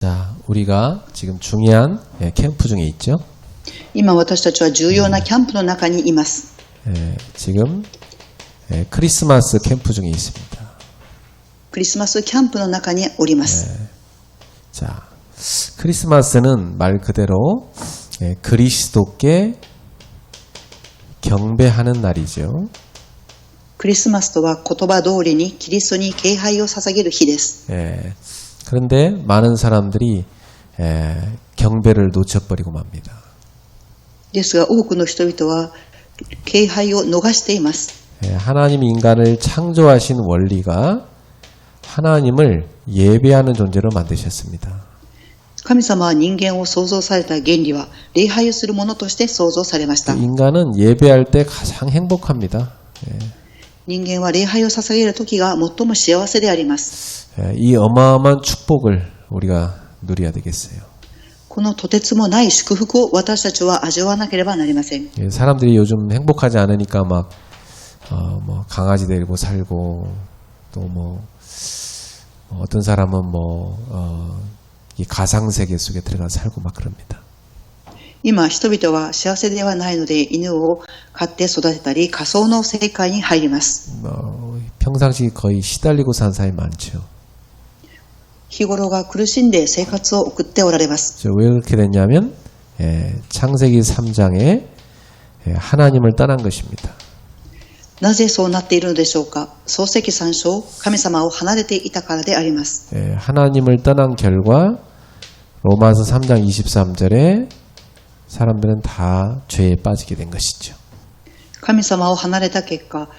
자, 우리가 지금 중요한 캠프 중에 있죠. 今私たちは重要なキャンプの中にいます。 지금 크리스마스 캠프 중에 있습니다. クリスマスキャンプの中におります。 자, 크리스마스는 말 그대로 그리스도께 경배하는 날이죠. クリスマスとは言葉通りにキリストに敬拝を捧げる日です。 그런데 많은 사람들이 경배를 놓쳐버리고 맙니다. ですが多くの人々は敬拝を逃しています。 하나님 인간을 창조하신 원리가 하나님을 예배하는 존재로 만드셨습니다. 神様は人間を創造された原理は礼拝をするものとして創造されました。 인간은 예배할 때 가장 행복합니다. 人間は礼拝を捧げる時が最も幸せであります。 이 어마어마한 축복을 우리가 누려야 되겠어요. このとてつもない祝福を私たちは味わわなければなりません。 사람들이 요즘 행복하지 않으니까 막 뭐 강아지 데리고 살고 또 뭐 어떤 사람은 이 가상 세계 속에 들어가 살고 막 그럽니다. 今人々は幸せではないので犬を飼って育てたり仮想の世界に入ります。 평상시 거의 시달리고 산 사람이 많죠. 日頃が苦しんで生活を送っておられます。 왜 그렇게 됐냐면 창세기 3장에 하나님을 떠난 것입니다. なぜそうなっているのでしょうか。創世記3章、神様を離れていたからであります。 하나님을 떠난 결과 로마서 3장 23절에 사람들은 다 죄에 빠지게 된 것이죠. 神様を離れた結果、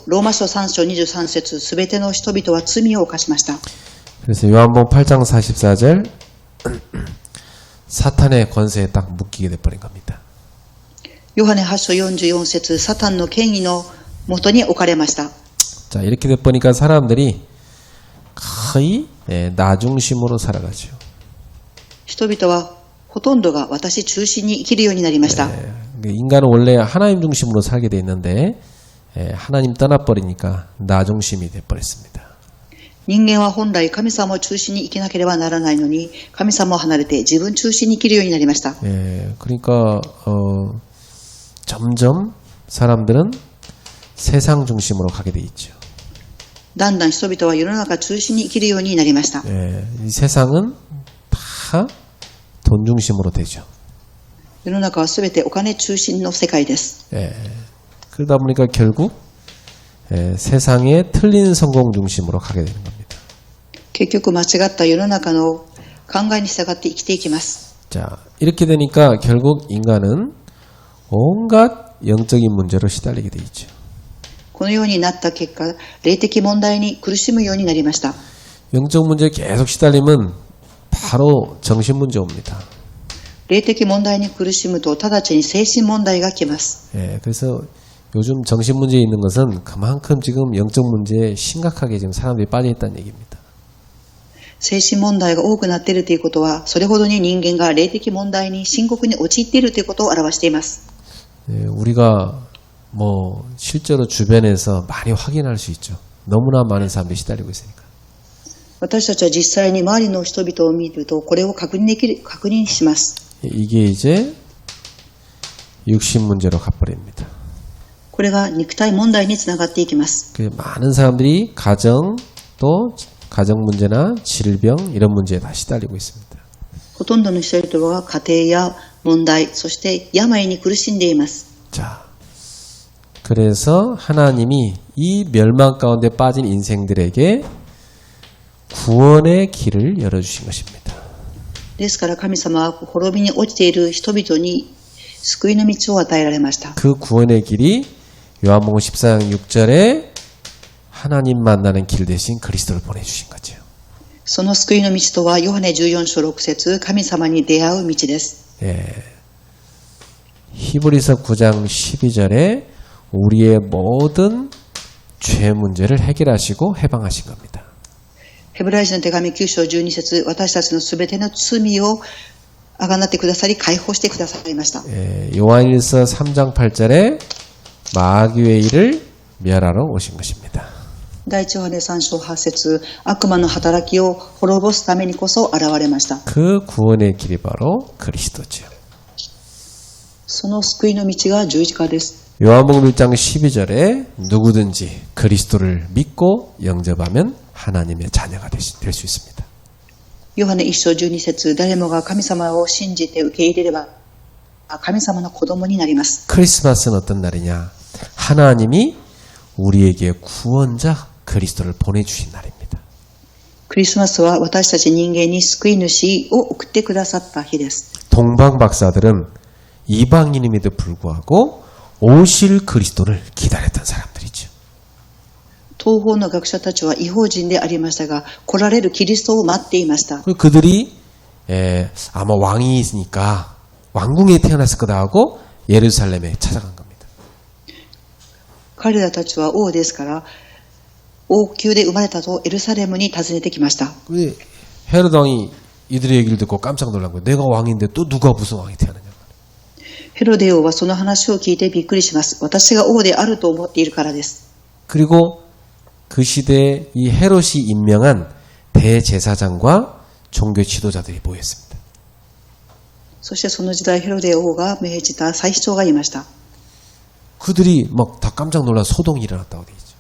ローマ書3章23節、すべての人々は罪を犯しました。 그래서 요한복음 8장 44절 사탄의 권세에 딱 묶이게 돼버린 겁니다. ヨハネ8章44節、サタンの権威の元に置かれました。 자, 이렇게 돼보니까 사람들이 거의 나 중심으로 살아가죠. 人々はほとんどが私中心に生きるようになりました。 인간은 원래 하나님 중심으로 살게 돼 있는데 하나님 떠나버리니까 나 중심이 돼버렸습니다. 人間は本来神様を中心に生きなければならないのに神様を離れて自分中心に生きるようになりました。 그러니까 점점 사람들은 세상 중심으로 가게 돼 있죠. だんだん人々は世の中中心に生きるようになりました。 이 세상은 다 돈 중심으로 되죠. 世の中はすべてお金中心の世界です。 그러다 보니까 결국 세상의 틀린 성공 중심으로 가게 되는 겁니다. 結局間違った世の中の考えに従って生きていきます。 자, 이렇게 되니까 결국 인간은 온갖 영적인 문제로 시달리게 돼 있죠. このようになった結果、霊的問題に苦しむようになりました。 영적 문제에 계속 시달리면 바로 정신 문제 옵니다. 霊的問題に苦しむと直ちに精神問題が来ます。 그래서 요즘 정신 문제에 있는 것은 그만큼 지금 영적 문제에 심각하게 지금 사람들이 빠져 있다는 얘기입니다. 精神問題が多くなっているということは、それほどに人間が霊的問題に深刻に陥っているということを表しています。 우리가 뭐 실제로 주변에서 많이 확인할 수 있죠. 너무나 많은 사람들이 시달리고 있으니까. 私たちは実際に周りの人々を見るとこれを確認します。 이게 이제 육신 문제로 가버립니다. これが肉体問題につながっていきます。 많은 사람들이 가정 또 가정 문제나 질병 이런 문제에 다 시달리고 있습니다. ほとんどの人々は家庭や問題、そして病に苦しんでいます。 자, 그래서 하나님이 이 멸망 가운데 빠진 인생들에게 구원의 길을 열어주신 것입니다. ですから神様は滅びに落ちている人々に救いの道を与えられました。 그 구원의 길이 요한복음 14장 6절에 하나님 만나는 길 대신 그리스도를 보내주신 거죠. その救いの道とはヨハネ14章6節、神様に出会う道です。 히브리서 9장 12절에 우리의 모든 죄 문제를 해결하시고 해방하신 겁니다. ヘブライ人の手紙9章12節、私たちのすべての罪をあがなってくださり解放してくださいました。 요한일서 3장 8절에 마귀의 일을 멸하러 오신 것입니다. 第一ヨハネ3章8節、悪魔の働きを滅ぼすためにこそ現れました。 그 구원의 길이 바로 그리스도죠. その救いの道が十字架です。 요한복음 1장 12절에 누구든지 그리스도를 믿고 영접하면 하나님의 자녀가 될 수 있습니다. ヨハネ1章12節、誰もが神様を信じて受け入れれば神様の子供になります。 크리스마스는 어떤 날이냐? 하나님이 우리에게 구원자 그리스도를 보내주신 날입니다. クリスマスは私たち人間に救い主を送ってくださった日です。 동방 박사들은 이방인임에도 불구하고 오실 그리스도를 기다렸던 사람들이죠. 東方の学者たちは異邦人でありましたが、来られるキリストを待っていました。 그들이 아마 왕이 있으니까 왕궁에 태어났을 거다 하고 예루살렘에 찾아간 겁니다. 彼らたちは王ですから、王宮で生まれたとエルサレムに訪ねてきました。 헤롯 왕이 이들의 얘기를 듣고 깜짝 놀란 거예요. 내가 왕인데 또 누가 무슨 왕이 태어나냐. ヘロデ王はその話を聞いてびっくりします。私が王であると思っているからです。 그리고 그 시대에 이 헤롯이 임명한 대제사장과 종교 지도자들이 모였습니다. そしてその時代ヘロデ王が命じた祭司長がいました。 그들이 막 다 깜짝 놀라 소동이 일어났다고 되어 있죠.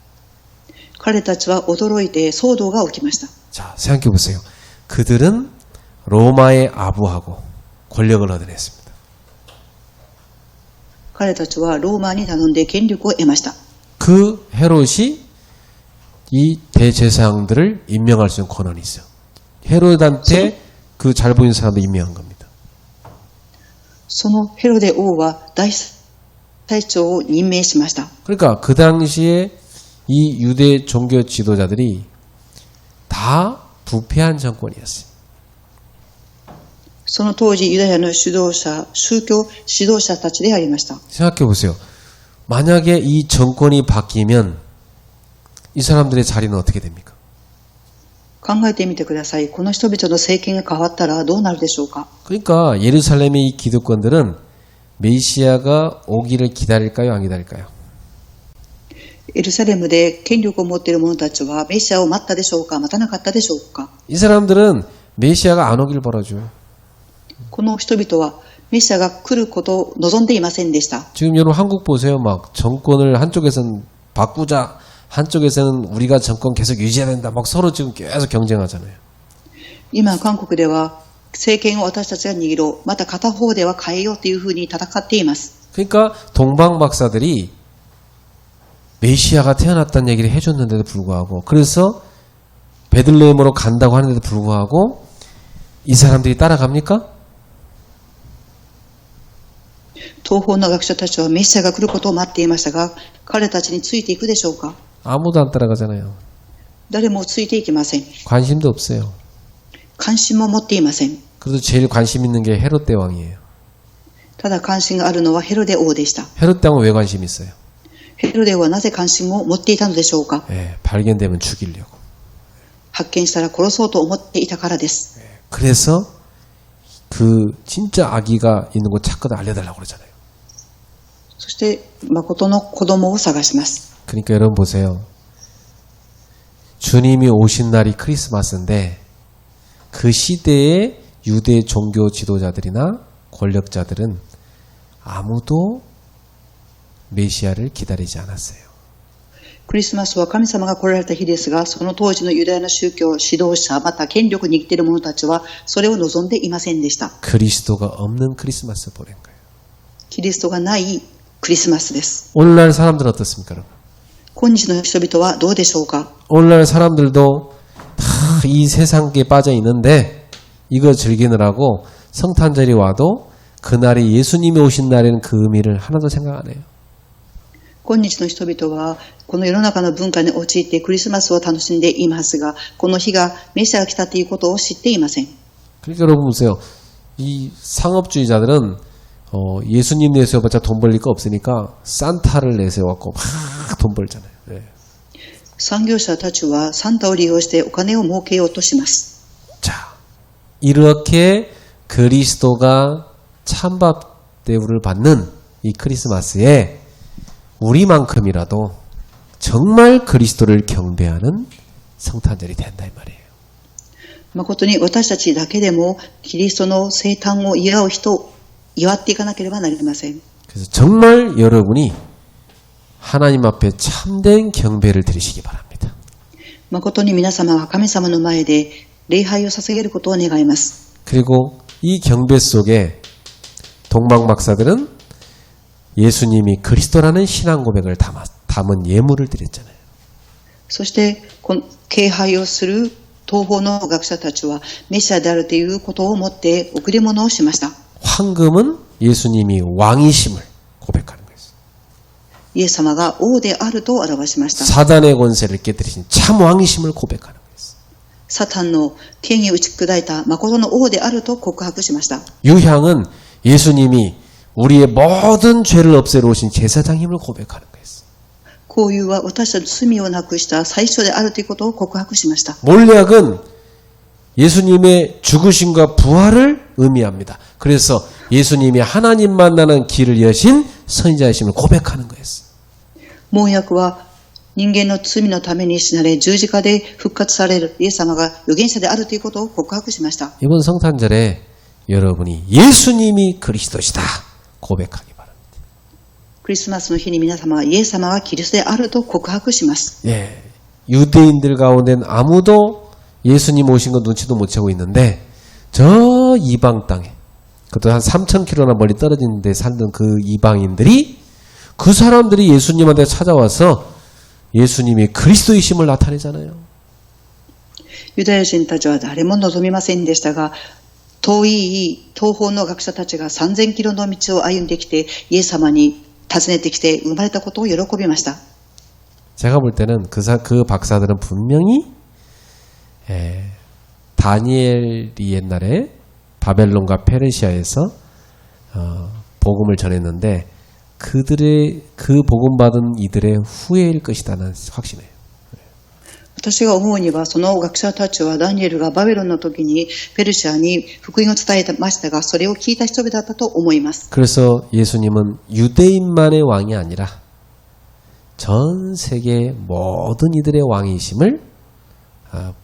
彼たちは驚いて騒動が起きました。 자, 생각해 보세요. 그들은 로마의 아부하고 권력을 얻어냈습니다. 彼たちはローマに頼んで権力を得ました。 그 헤롯이 이 대제사장들을 임명할 수 있는 권한이 있어요. 헤롯한테 그 잘 보이는 사람들 임명한 겁니다. そのヘロデ王は大祭長を任命しました。 그러니까 그 당시에 이 유대 종교 지도자들이 다 부패한 정권이었어요. その当時ユダヤの宗教指導者たちでありました。 생각해 보세요. 만약에 이 정권이 바뀌면 이 사람들의 자리는 어떻게 됩니까? 考えてみてください。この人々の政権が変わったらどうなるでしょうか。 그러니까 예루살렘의 이 기득권들은 메시아가 오기를 기다릴까요? 안 기다릴까요? エルサレムで権力を持っている者たちはメシアを待ったでしょうか、待たなかったでしょうか。 이 사람들은 메시아가 안 오길 바라죠. この人々はメシアが来ることを望んでいませんでした。 지금 여러분 한국 보세요. 막 정권을 한쪽에서는 바꾸자, 한쪽에서는 우리가 정권 계속 유지해야 된다. 막 서로 지금 계속 경쟁하잖아요. 今韓国では政権を私たちが握ろう、また片方では変えようというふうに戦っています。 그러니까 동방 박사들이 메시아가 태어났다는 얘기를 해줬는데도 불구하고, 그래서 베들레헴으로 간다고 하는데도 불구하고 이 사람들이 따라갑니까? 東方の学者たちはメシアが来ることを待っていましたが、彼たちについていくでしょうか。 아무도 안 따라가잖아요. 誰もついていきません。 관심도 없어요. 関心も持っていません。 그래도 제일 관심 있는 게 헤롯 대왕이에요. ただ関心があるのはヘロデ王でした。 헤롯 대왕은 왜 관심이 있어요? ヘロデ王はなぜ関心を持っていたのでしょうか。 발견되면 죽이려고. 発見したら殺そうと思っていたからです。 그래서 그 진짜 아기가 있는 곳 찾거든 알려달라고 그러잖아요. そして誠の子供を探します。 그러니까 여러분 보세요. 주님이 오신 날이 크리스마스인데 그 시대의 유대 종교 지도자들이나 권력자들은 아무도 메시아를 기다리지 않았어요. クリスマスは神様が来られた日ですが、その当時のユダヤの宗教指導者、また権力に握っている者たちはそれを望んでいませんでした。 그리스도가 없는 크리스마스 보낸 거예요. キリストがないクリスマスです。 오늘날 사람들은 어떻습니까, 여러분? 今日の人々はどうでしょうか。 오늘날 사람들도 다 이 세상에 빠져 있는데 이거 즐기느라고 성탄절이 와도 그날이 예수님이 오신 날에는 그 의미를 하나도 생각 안 해요. 今日の人々はこの世の中の文化に陥ってクリスマスを楽しんでいますが、この日がメシアが来たということを知っていません。 그러니까 여러분 보세요. 이 상업주의자들은 예수님 내세워봤자 돈 벌릴 거 없으니까 산타를 내세워갖고 막 돈 벌잖아요. 네. 産業者たちはサンタを利用してお金を儲けようとします。 자, 이렇게 그리스도가 찬밥 대우를 받는 이 크리스마스에 우리만큼이라도 정말 그리스도를 경배하는 성탄절이 된다 이 말이에요. 誠に私たちだけでもキリストの生誕を祝う日と祝っていかなければなりません。 그래서 정말 여러분이 하나님 앞에 참된 경배를 드리시기 바랍니다. 誠に皆様は神様の前で礼拝を捧げることを願います。 그리고 이 경배 속에 동방 박사들은 예수님이 그리스도라는 신앙 고백을 담은 예물을 드렸잖아요. そしてこの敬拝をする東方の学者たちはメシアであるということをもって贈り物をしました。 황금은 예수님이 왕이심을 고백하는 거예요. イエス様が王であると表しました。 사단의 권세를 깨뜨리신 참 왕이심을 고백하는 거예요. サタンの権威を打ち砕いた誠の王であると告白しました。 유향은 예수님이 우리의 모든 죄를 없애러 오신 제사장임을 고백하는 거예요. こういうは私たちの罪をなくした最初であるということを告白しました。 몰약은 예수님의 죽으심과 부활을 의미합니다. 그래서 예수님이 하나님 만나는 길을 여신 선지자이심을 고백하는 거였어요. 盲薬は人間の罪のために死なれ十字架で復活されるイエス様が預言者であるということを告白しました。 이번 성탄절에 여러분이 예수님이 그리스도시다 고백하기 바랍니다. クリスマスの日に皆様はイエス様はキリストであると告白します。 예, 유대인들 가운데는 아무도 예수님 오신 거 눈치도 못 채고 있는데 저 이방 땅에 그것도 한 3,000km나 멀리 떨어진 데 살던 그 이방인들이 그 사람들이 예수님한테 찾아와서 예수님이 그리스도이심을 나타내잖아요. ユダヤ人たちは誰も望みませんでしたが、遠い東方の学者たちが3000キロの道を歩んできてイエス様に訪ねてきて生まれたことを喜びました。 제가 볼 때는 그 박사들은 분명히 다니엘이 옛날에 바벨론과 페르시아에서 복음을 전했는데 그들의 그 복음 받은 이들의 후예일 것이다는 확신해요. 私が思うにはその学者たちはダニエルがバベロンの時にペルシアに福音を伝えましたがそれを聞いた人々だったと思います。 그래서 예수님은 유대인만의 왕이 아니라 전 세계 모든 이들의 왕이심을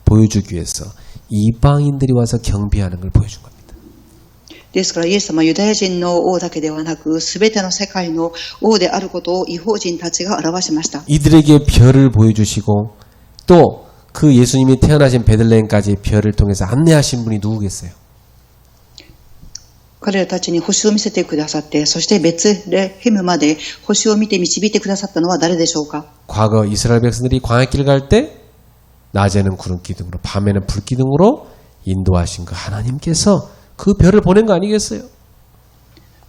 보여주기 위해서 이방인들이 와서 경배하는 걸 보여준 겁니다. ですからイエス様はユダヤ人の王だけではなく全ての世界の王であることを異邦人たちが表しました。 이들에게 별을 보여주시고 또 그 예수님이 태어나신 베들레헴까지 별을 통해서 안내하신 분이 누구겠어요? 彼らたちに星を見せてくださって、そしてベツレヘムまで星を見て導いてくださったのは誰でしょうか？ 과거 이스라엘 백성들이 광야길 갈 때 낮에는 구름 기둥으로 밤에는 불 기둥으로 인도하신 그 하나님께서 그 별을 보낸 거 아니겠어요?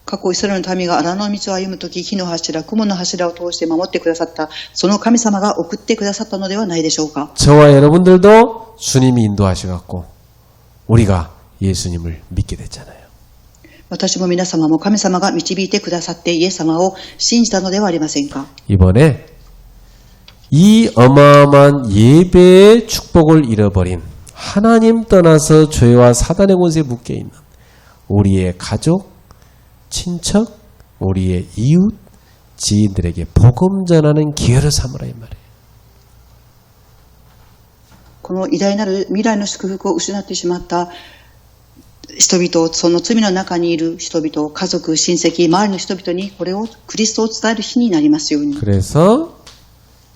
過去イスラエルの民が荒野の道を歩むとき、火の柱、雲の柱を通して守ってくださった、その神様が送ってくださったのではないでしょうか。 저와 여러분들도 주님이 인도하셔갖고 우리가 예수님을 믿게 됐잖아요. 私も皆様も神様が導いてくださってイエス様を信じたのではありませんか。 이번에 이 어마어마한 예배의 축복을 잃어버린 하나님 떠나서 죄와 사단의 권세에 묶여있는 우리의 가족, 친척, 우리의 이웃, 지인들에게 복음 전하는 기회를 삼으라 이 말이에요. この偉大なる未来の祝福を失ってしまった人々、その罪の中にいる人々、家族、親戚、周りの人々にこれをクリストを伝える日になりますように。 그래서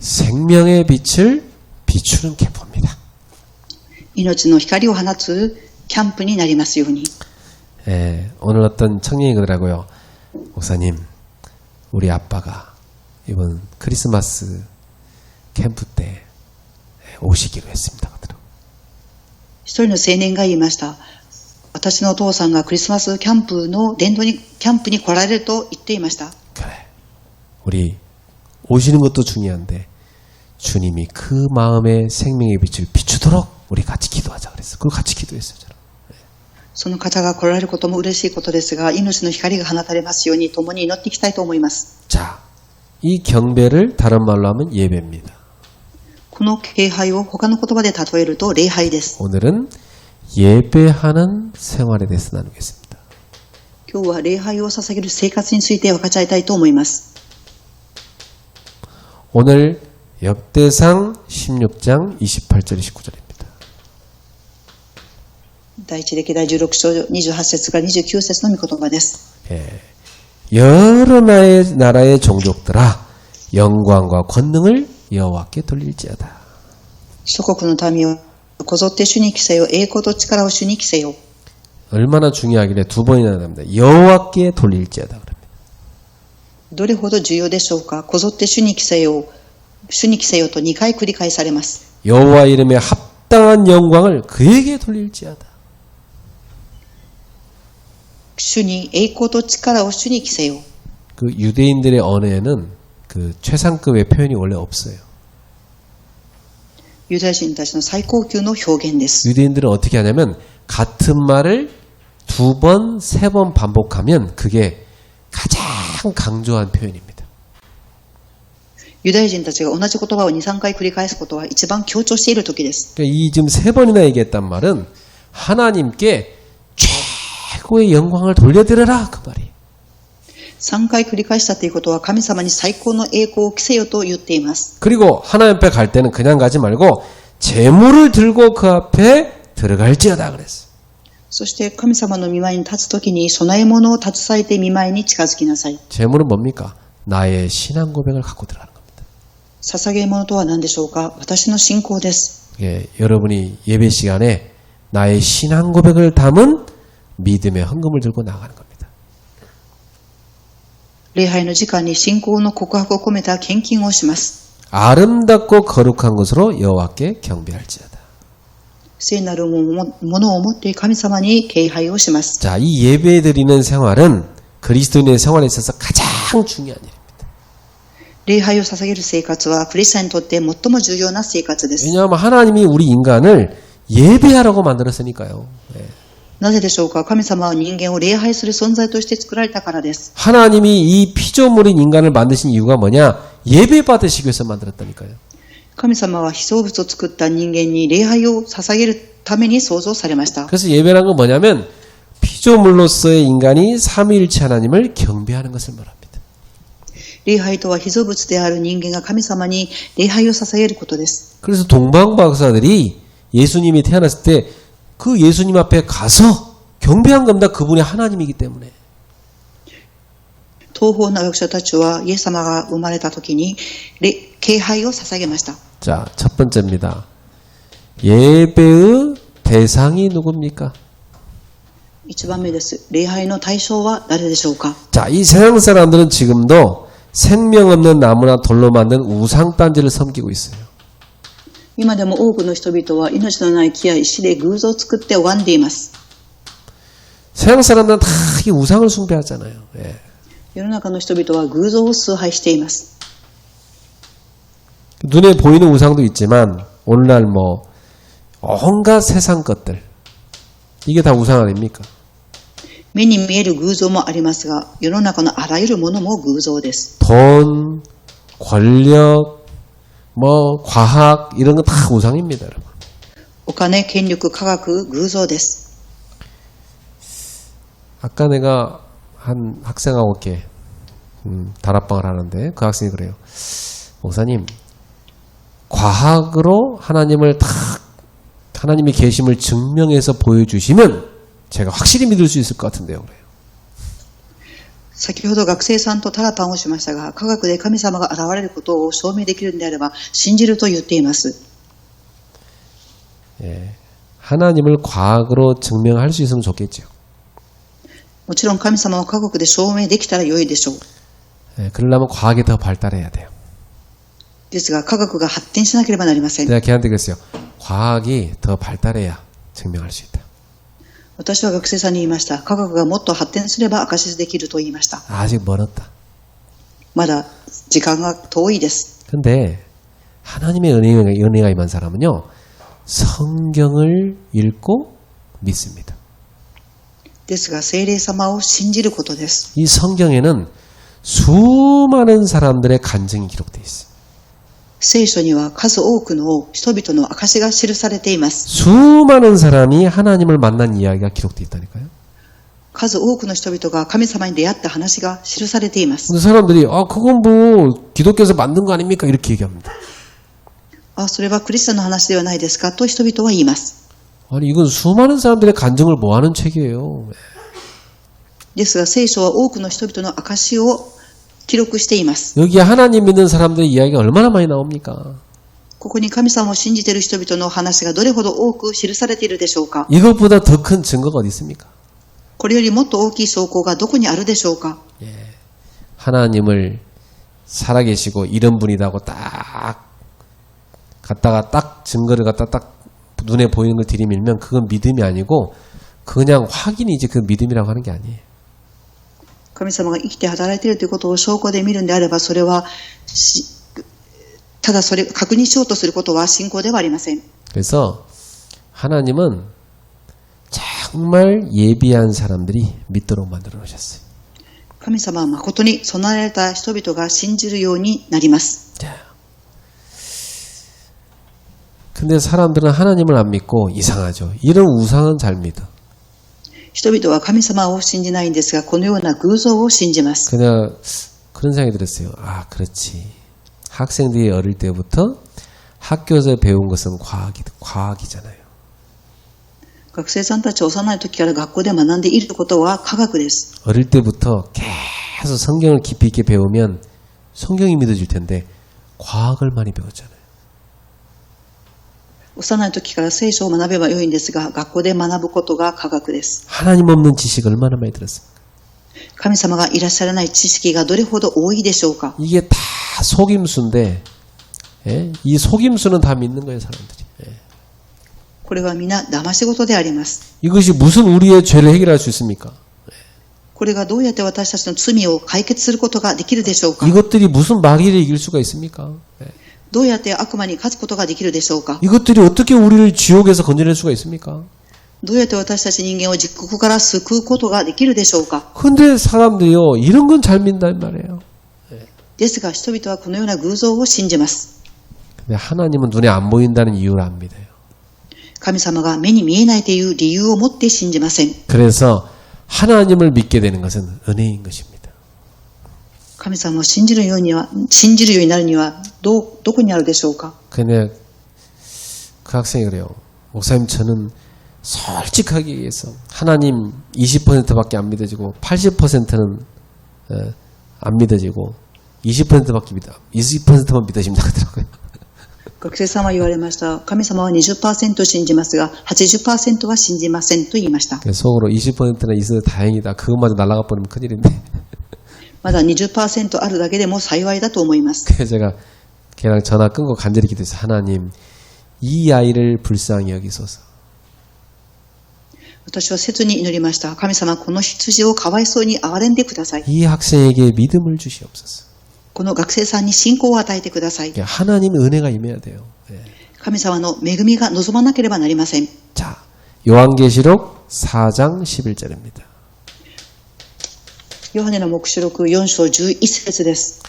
생명의 빛을 비추는 캠프입니다. 命の光を放つキャンプになりますように。 오늘 어떤 청년이 그러더라고요. 목사님, 우리 아빠가 이번 크리스마스 캠프 때 오시기로 했습니다. 一人の青年が言いました。私のお父さんがクリスマスキャンプの伝統にキャンプに来られると言っていました。 그래, 우리 오시는 것도 중요한데 주님이 그 마음의 생명의 빛을 비추도록 우리 같이 기도하자 그랬어요. 그리고 같이 기도했어요. 저는. その方が来られることも嬉しいことですが、命の光が放たれますように共に祈っていきたいと思います。 자, 이 경배를 다른 말로 하면 예배입니다. この礼拝を他の言葉で例えると礼拝です。 오늘은 예배하는 생활에 대해서 나누겠습니다. 今日は礼拝を捧げる生活について分かち合いたいと思います。 오늘 역대상 16장 28절 29절입니다. 第一歴代16章28節から29節の御言葉です。 여러 나라의 종족들아 영광과 권능을 여호와께 돌릴지어다. 諸国の民をこぞって主に着せよ、栄光と力を主に着せよ。 얼마나 중요하길래 두 번이나 나옵니다. 여호와께 돌릴지어다 그럽니다. どれほど重要でしょうか。こぞって主に着せよ、主に着せよと2回繰り返されます。 여호와 이름에 합당한 영광을 그에게 돌릴지어다. 主に栄光と力を主に着せよ。 그 유대인들의 언어에는 그 최상급의 표현이 원래 없어요. ユダヤ人たちの最高級の表現です。 유대인들은 어떻게 하냐면 같은 말을 2번, 3번 반복하면 그게 가장 강조한 표현입니다. ユダヤ人たちが同じ言葉を2、3回繰り返すことは一番強調している時です。 그러니까 이 지금 3번이나 얘기했단 말은 하나님께 최고의 영광을 돌려드려라 그 말이. 3回繰り返したということは神様に最高の栄光を着せよと言っています。 그리고 하나님 앞에 갈 때는 그냥 가지 말고 제물을 들고 그 앞에 들어갈지어다 그랬어. そして神様の御前に立つときに供え物を携えて御前に近づきなさい。 제물은 뭡니까? 나의 신앙 고백을 갖고 들어가는 겁니다. 捧げ物とは何でしょうか。私の信仰です。 예, 여러분이 예배 시간에 나의 신앙 고백을 담은 믿음의 헌금을 들고 나가는 겁니다. 礼拝の時間に信仰の告白を込めた献金をします。 아름답고 거룩한 것으로 여호와께 경배할지어다. 聖なるものを持って神様に敬拝をします。 자, 이 예배 드리는 생활은 그리스도인의 생활에 있어서 가장 중요한 일입니다. 礼拝を捧げる生活はクリスチャンにとって最も重要な生活です。 왜냐하면 하나님이 우리 인간을 예배하라고 만들었으니까요. 예. なぜでしょうか。神様は人間を礼拝する存在として作られたからです。 하나님이 이 피조물인 인간을 만드신 이유가 뭐냐? 예배 받으시기 위해서 만들었다니까요. 神様は被造物を作った人間に礼拝を捧げるために創造されました。 그래서 예배란 건 뭐냐면 피조물로서의 인간이 삼위일체 하나님을 경배하는 것을 말합니다. 礼拝とは被造物である人間が神様に礼拝を捧げることです。 그래서 동방박사들이 예수님이 태어났을 때 그 예수님 앞에 가서 경배한 겁니다. 그분이 하나님이기 때문에. 東方の学者たちはイエス様が生まれた時に敬拝を捧げました。 자, 첫 번째입니다. 예배의 대상이 누굽니까? 1番目です。礼拝の対象は誰でしょうか。 자, 이 세상 사람들은 지금도 생명 없는 나무나 돌로 만든 우상단지를 섬기고 있어요. 今でも多くの人々は命のない木や石で偶像を作って拝んでいます。 세상 사람들은 다 이 우상을 숭배하잖아요. 예. 世の中の人々は偶像を崇拝しています。 눈에 보이는 우상도 있지만 오늘날 뭐 온갖 세상 것들 이게 다 우상 아닙니까? 目に見える偶像もありますが、世の中のあらゆるものも偶像です。 돈, 권력, 뭐 과학 이런 거 다 우상입니다, 여러분. お金、権力、科学、偶像です。 아까 내가 한 학생하고 이렇게 다락방을 하는데 그 학생이 그래요. 목사님, 과학으로 하나님을 딱 하나님의 계심을 증명해서 보여주시면 제가 확실히 믿을 수 있을 것 같은데요. 그래요. 先ほど学生さんとタラパンをしましたが、科学で神様が現れることを証明できるのであれば信じると言っています。 예, 하나님을 과학으로 증명할 수 있으면 좋겠죠. もちろん神様を科学で証明できたら良いでしょう。 예, 그러려면 과학이 더 발달해야 돼요. ですが科学が発展しなければなりません。 내가 걔한테 그랬어요. 과학이 더 발달해야 증명할 수 있다. 私は学生さんに言いました。科学がもっと発展すれば証しできると言いました。 아직 멀었다. まだ時間が遠いです。 근데 하나님의 은혜가 임한 사람은요. 성경을 읽고 믿습니다. ですが聖霊様を信じることです。 이 성경에는 수많은 사람들의 간증이 기록되어 있어요. 聖書には数多くの人々の証が記されています。 수많은 사람이 하나님을 만난 이야기가 기록되어 있다니까요. 数多くの人々が神様に出会った話が記されています。 근데 사람들이 그건 뭐 기독교에서 만든 거 아닙니까? 이렇게 얘기합니다. あ、それはクリスチャンの話ではないですかと人々は言います。 아니 이건 수많은 사람들의 간증을 모아놓은 책이에요. ですが聖書は多くの人々の証を記録しています。 여기에 하나님 믿는 사람들의 이야기가 얼마나 많이 나옵니까? ここに神様を信じている人々の話がどれほど多く記されているでしょうか。 이것보다 더 큰 증거가 어디 있습니까? これよりもっと大きい証拠がどこにあるでしょうか。 하나님을 살아계시고 이런 분이라고 딱 갖다가 딱 증거를 갖다 딱 눈에 보이는 걸 들이밀면 그건 믿음이 아니고 그냥 확인이지 그 믿음이라고 하는 게 아니에요. 神様が生きて働いているということを証拠で見るんであれば、それはただそれ確認しようとすることは信仰ではありません。 그래서 하나님은 정말 예비한 사람들이 믿도록 만들어 놓으셨어요. 神様は誠に備えられた人々が信じるようになります。 근데 사람들은 하나님을 안 믿고 이상하죠. 이런 우상은 잘 믿어. 人々は神様を信じないんですが、このような偶像を信じます。 그냥 그런 생각이 들었어요. 아, 그렇지. 학생들이 어릴 때부터 학교에서 배운 것은 과학이잖아요. 学生さんたちは幼い時から学校で学んでいることは科学です。 어릴 때부터 계속 성경을 깊이 있게 배우면 성경이 믿어질 텐데 과학을 많이 배웠잖아요. 幼い時から聖書を学べばよいんですが、学校で学ぶことが科学です。 하나님 없는 지식 얼마나 많이 들었습니까? 神様がいらっしゃらない知識がどれほど多いでしょうか。 이게 다 속임수인데 이 속임수는 다 믿는 거예요, 사람들이. これは皆騙し事であります。 이것이 무슨 우리의 죄를 해결할 수 있습니까? これがどうやって私たちの罪を解決することができるでしょうか。 이것들이 무슨 마귀를 이길 수가 있습니까? どうやって悪魔に勝つことができるでしょうか。 이것들이 어떻게 우리를 지옥에서 건져낼 수가 있습니까? どうやって私たち人間を地獄から救うことができるでしょうか。 근데 사람들이요, 이런 건 잘 믿는단 말이에요. ですが人々はこのような偶像を信じます。 근데 하나님은 눈에 안 보인다는 이유를 안 믿어요. 神様が目に見えないという理由を持って信じません。 그래서 하나님을 믿게 되는 것은 은혜인 것입니다. 神様を信じるようになるにはどこにあるでしょうか。 근데 그 학생이 그래요. 목사님, 저는 솔직하게 얘기해서 하나님 20%밖에 안 믿어지고 80%는 안 믿어지고 20%만 믿어집니다 하더라고요. 学生さんは言われました。神様は 20% 信じますが 80% は信じませんと言いました。 속으로 20%나 있어도 다행이다. 그것마저 날아가 버리면 큰일인데. まだ 20% あるだけでも幸いだと思います。 그래서 제가 걔랑 전화 끊고 간절히 기도했어요. 하나님, 이 아이를 불쌍히 여기소서. 私は切に祈りました。神様、この羊をかわいそうに憐れんでください。 이 학생에게 믿음을 주시옵소서. この学生さんに信仰を与えてください。 하나님의 은혜가 임해야 돼요. 네. 神様の恵みが望まなければなりません。 자, 요한계시록 4장 11절입니다. ヨハネの黙示録4章11節です。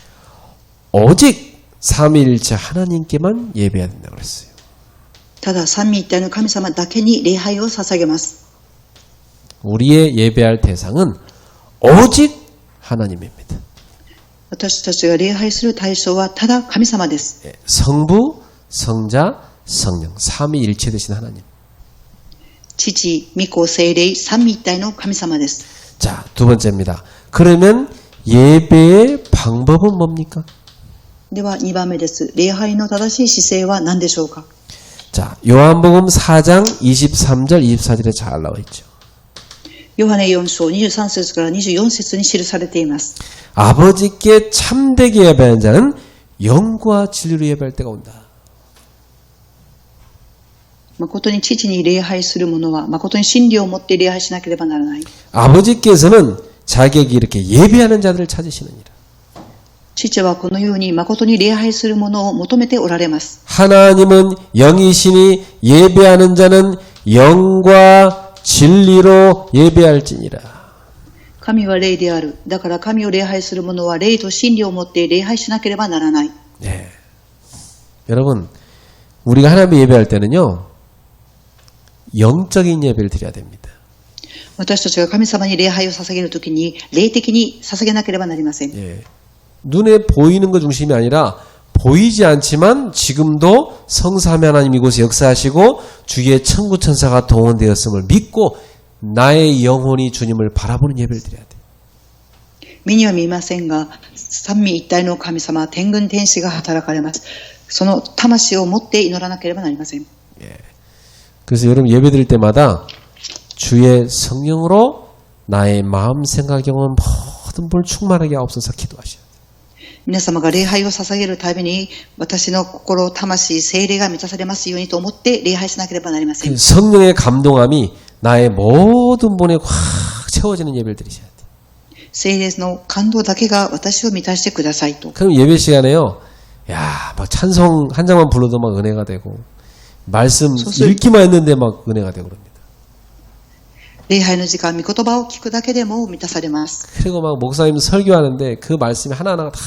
오직 삼위일체 하나님께만 예배해야 된다고 그랬어요. ただ三位一体の神様だけに礼拝を捧げます。 우리의 예배할 대상은 오직 하나님입니다. 私たちが礼拝する対象はただ神様です。 성부, 성자, 성령, 삼위일체 되신 하나님. 父、御子、聖霊、三位一体の神様です。 자, 두 번째입니다. 그러면 예배의 방법은 뭡니까? では2番目です。礼拝の正しい姿勢は何でしょうか。 자, 요한복음 4장 23절, 24절에 잘 나와 있죠. ヨハネ4章23節から24節に記されています。 아버지께 참되게 예배하는 자는 영과 진리로 예배할 때가 온다. 誠に父に礼拝する者は誠に真理を持って礼拝しなければならない。 아버지께서는 자기에게 이렇게 예배하는 자들을 찾으시느니라. 父はこのように誠に礼拝する者を求めておられます。 하나님은 영이시니 예배하는 자는 영과 진리로 예배할지니라. 神は霊である。だから神を礼拝する者は霊と真理を持って礼拝しなければならない。 네. 여러분, 우리가 하나님 예배할 때는요, 영적인 예배를 드려야 됩니다. 私たちが神様に礼拝を捧げるときに霊的に捧げなければなりません。 예. 눈에 보이는 것 중심이 아니라 보이지 않지만 지금도 성삼위 하나님 이곳에 역사하시고 주의 천구 천사가 동원되었음을 믿고 나의 영혼이 주님을 바라보는 예배를 드려야 돼. 目には見えませんが、三位一体の神様、天軍天使が働かれます。その魂を持って祈らなければなりません。 그래서 여러분 예배 드릴 때마다 주의 성령으로 나의 마음, 생각, 영혼 모든 걸 충만하게 하옵소서 기도하셔야 돼요. 皆様が礼拝を捧げるたびに、私の心、魂、聖霊が満たされますようにと思って礼拝しなければなりません。 성령의 감동함이 나의 모든 본에 확 채워지는 예배를 드리셔야 돼요. 聖霊の感動だけが私を満たしてくださいと。 그럼 예배 시간에요. 야, 막 찬송 한 장만 불러도 막 은혜가 되고 말씀 읽기만 했는데 막 은혜가 되고 그럽니다. 礼拝の時間、御言葉を聞くだけでも満たされます。 그리고 막 목사님 설교하는데 그 말씀이 하나하나가 다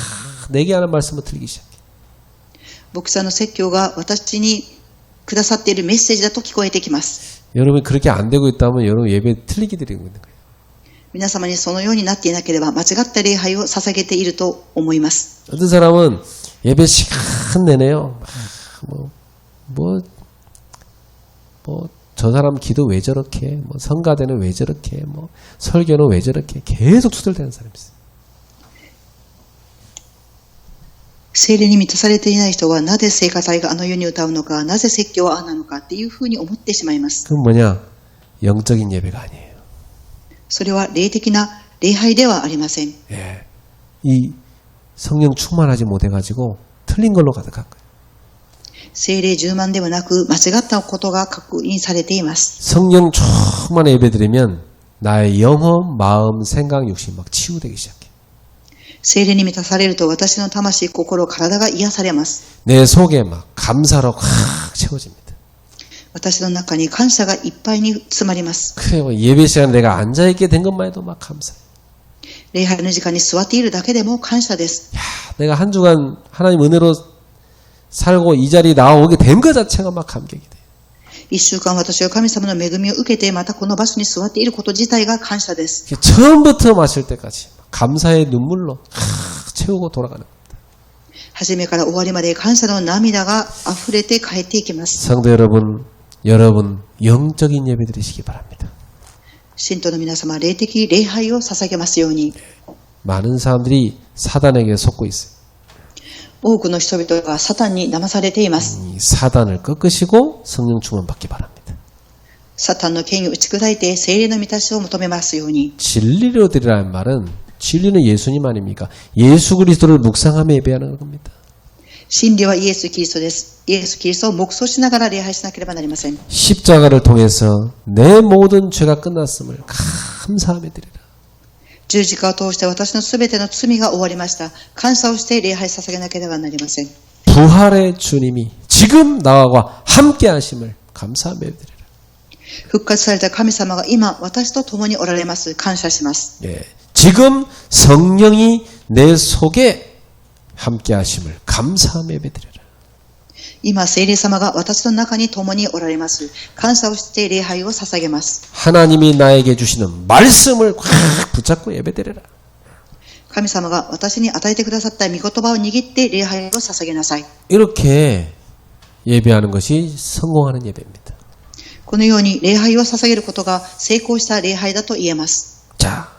내게 하는 말씀을 들리기 시작해요. 牧師の説教が私にくださっているメッセージだと聞こえてきます。 여러분 그렇게 안 되고 있다면 여러분 예배 틀리게 드리고 있는 거예요. 皆様にそのようになっていなければ間違った礼拝を捧げていると思います。 어떤 사람은 예배 시간 내내요. 저 사람 기도 왜 저렇게, 성가대는 왜 저렇게, 설교는 왜 저렇게 계속 투덜대는 사람이 있어요. 聖霊に満たされていない人はなぜ聖歌隊があのように歌うのか、なぜ説教はああなのかっていうふうに思ってしまいます。 그건 뭐냐? 영적인 예배가 아니에요. それは霊的な礼拝ではありません。 예. 이 성령 충만하지 못해가지고 틀린 걸로 가득한 거예요. 聖霊充満ではなく間違ったことが確認されています。 성령 충만한 예배 드리면 나의 영혼, 마음, 생각, 욕심 막 치유되기 시작해요. 聖霊に満たされると私の魂、心、体が癒されます。 내 속에 막 감사로 확 채워집니다. 私の中に感謝がいっぱいに詰まります。 그래요. 예배 시간에 내가 앉아있게 된 것만 해도 막 감사해요. 礼拝の時間に座っているだけでも感謝です。 야, 내가 한 주간 하나님 은혜로 살고 이 자리에 나오게 된 것 자체가 막 감격이 돼요. 一週間私は神様の恵みを受けてまたこの場所に座っていること自体が感謝です。 처음부터 마실 때까지 감사의 눈물로 채우고 돌아가는 겁니다. 初めから終わりまで感謝の涙が溢れて帰っていきます。 성도 여러분, 여러분 영적인 예배 드리시기 바랍니다. 信徒の皆様、霊的礼拝を捧げますように。 많은 사람들이 사단에게 속고 있어요. 多くの人々がサタンに騙されています。 이 사단을 꺾으시고 성령 충만 받기 바랍니다. サタンの権威を打ち砕いて聖霊の満たしを求めますように。 진리로 드리라는 말은 진리는 예수님 아닙니까? 예수 그리스도를 묵상하며 예배하는 겁니다. 真理はイエス・キリストです。イエス・キリストを黙想しながら礼拝しなければなりません。 십자가를 통해서 내 모든 죄가 끝났음을 감사하며 드리라. 十字架を通して私のすべての罪が終わりました。感謝をして礼拝捧げなければなりません。 부활의 주님이 지금 나와 함께 하심을 감사하며 드리라. 復活された神様が今私と共におられます。感謝します。 예, 지금 성령이 내 속에 함께 하심을 감사하며 드리라. 今聖霊様が私の中に共におられます。感謝をして礼拝を捧げます。 하나님이 나에게 주시는 말씀을 확 붙잡고 예배드리라. 神様が私に与えてくださった御言葉を握って礼拝を捧げなさい。 이렇게 예배하는 것이 성공하는 예배입니다. このように礼拝を捧げることが成功した礼拝だと言えます。 자,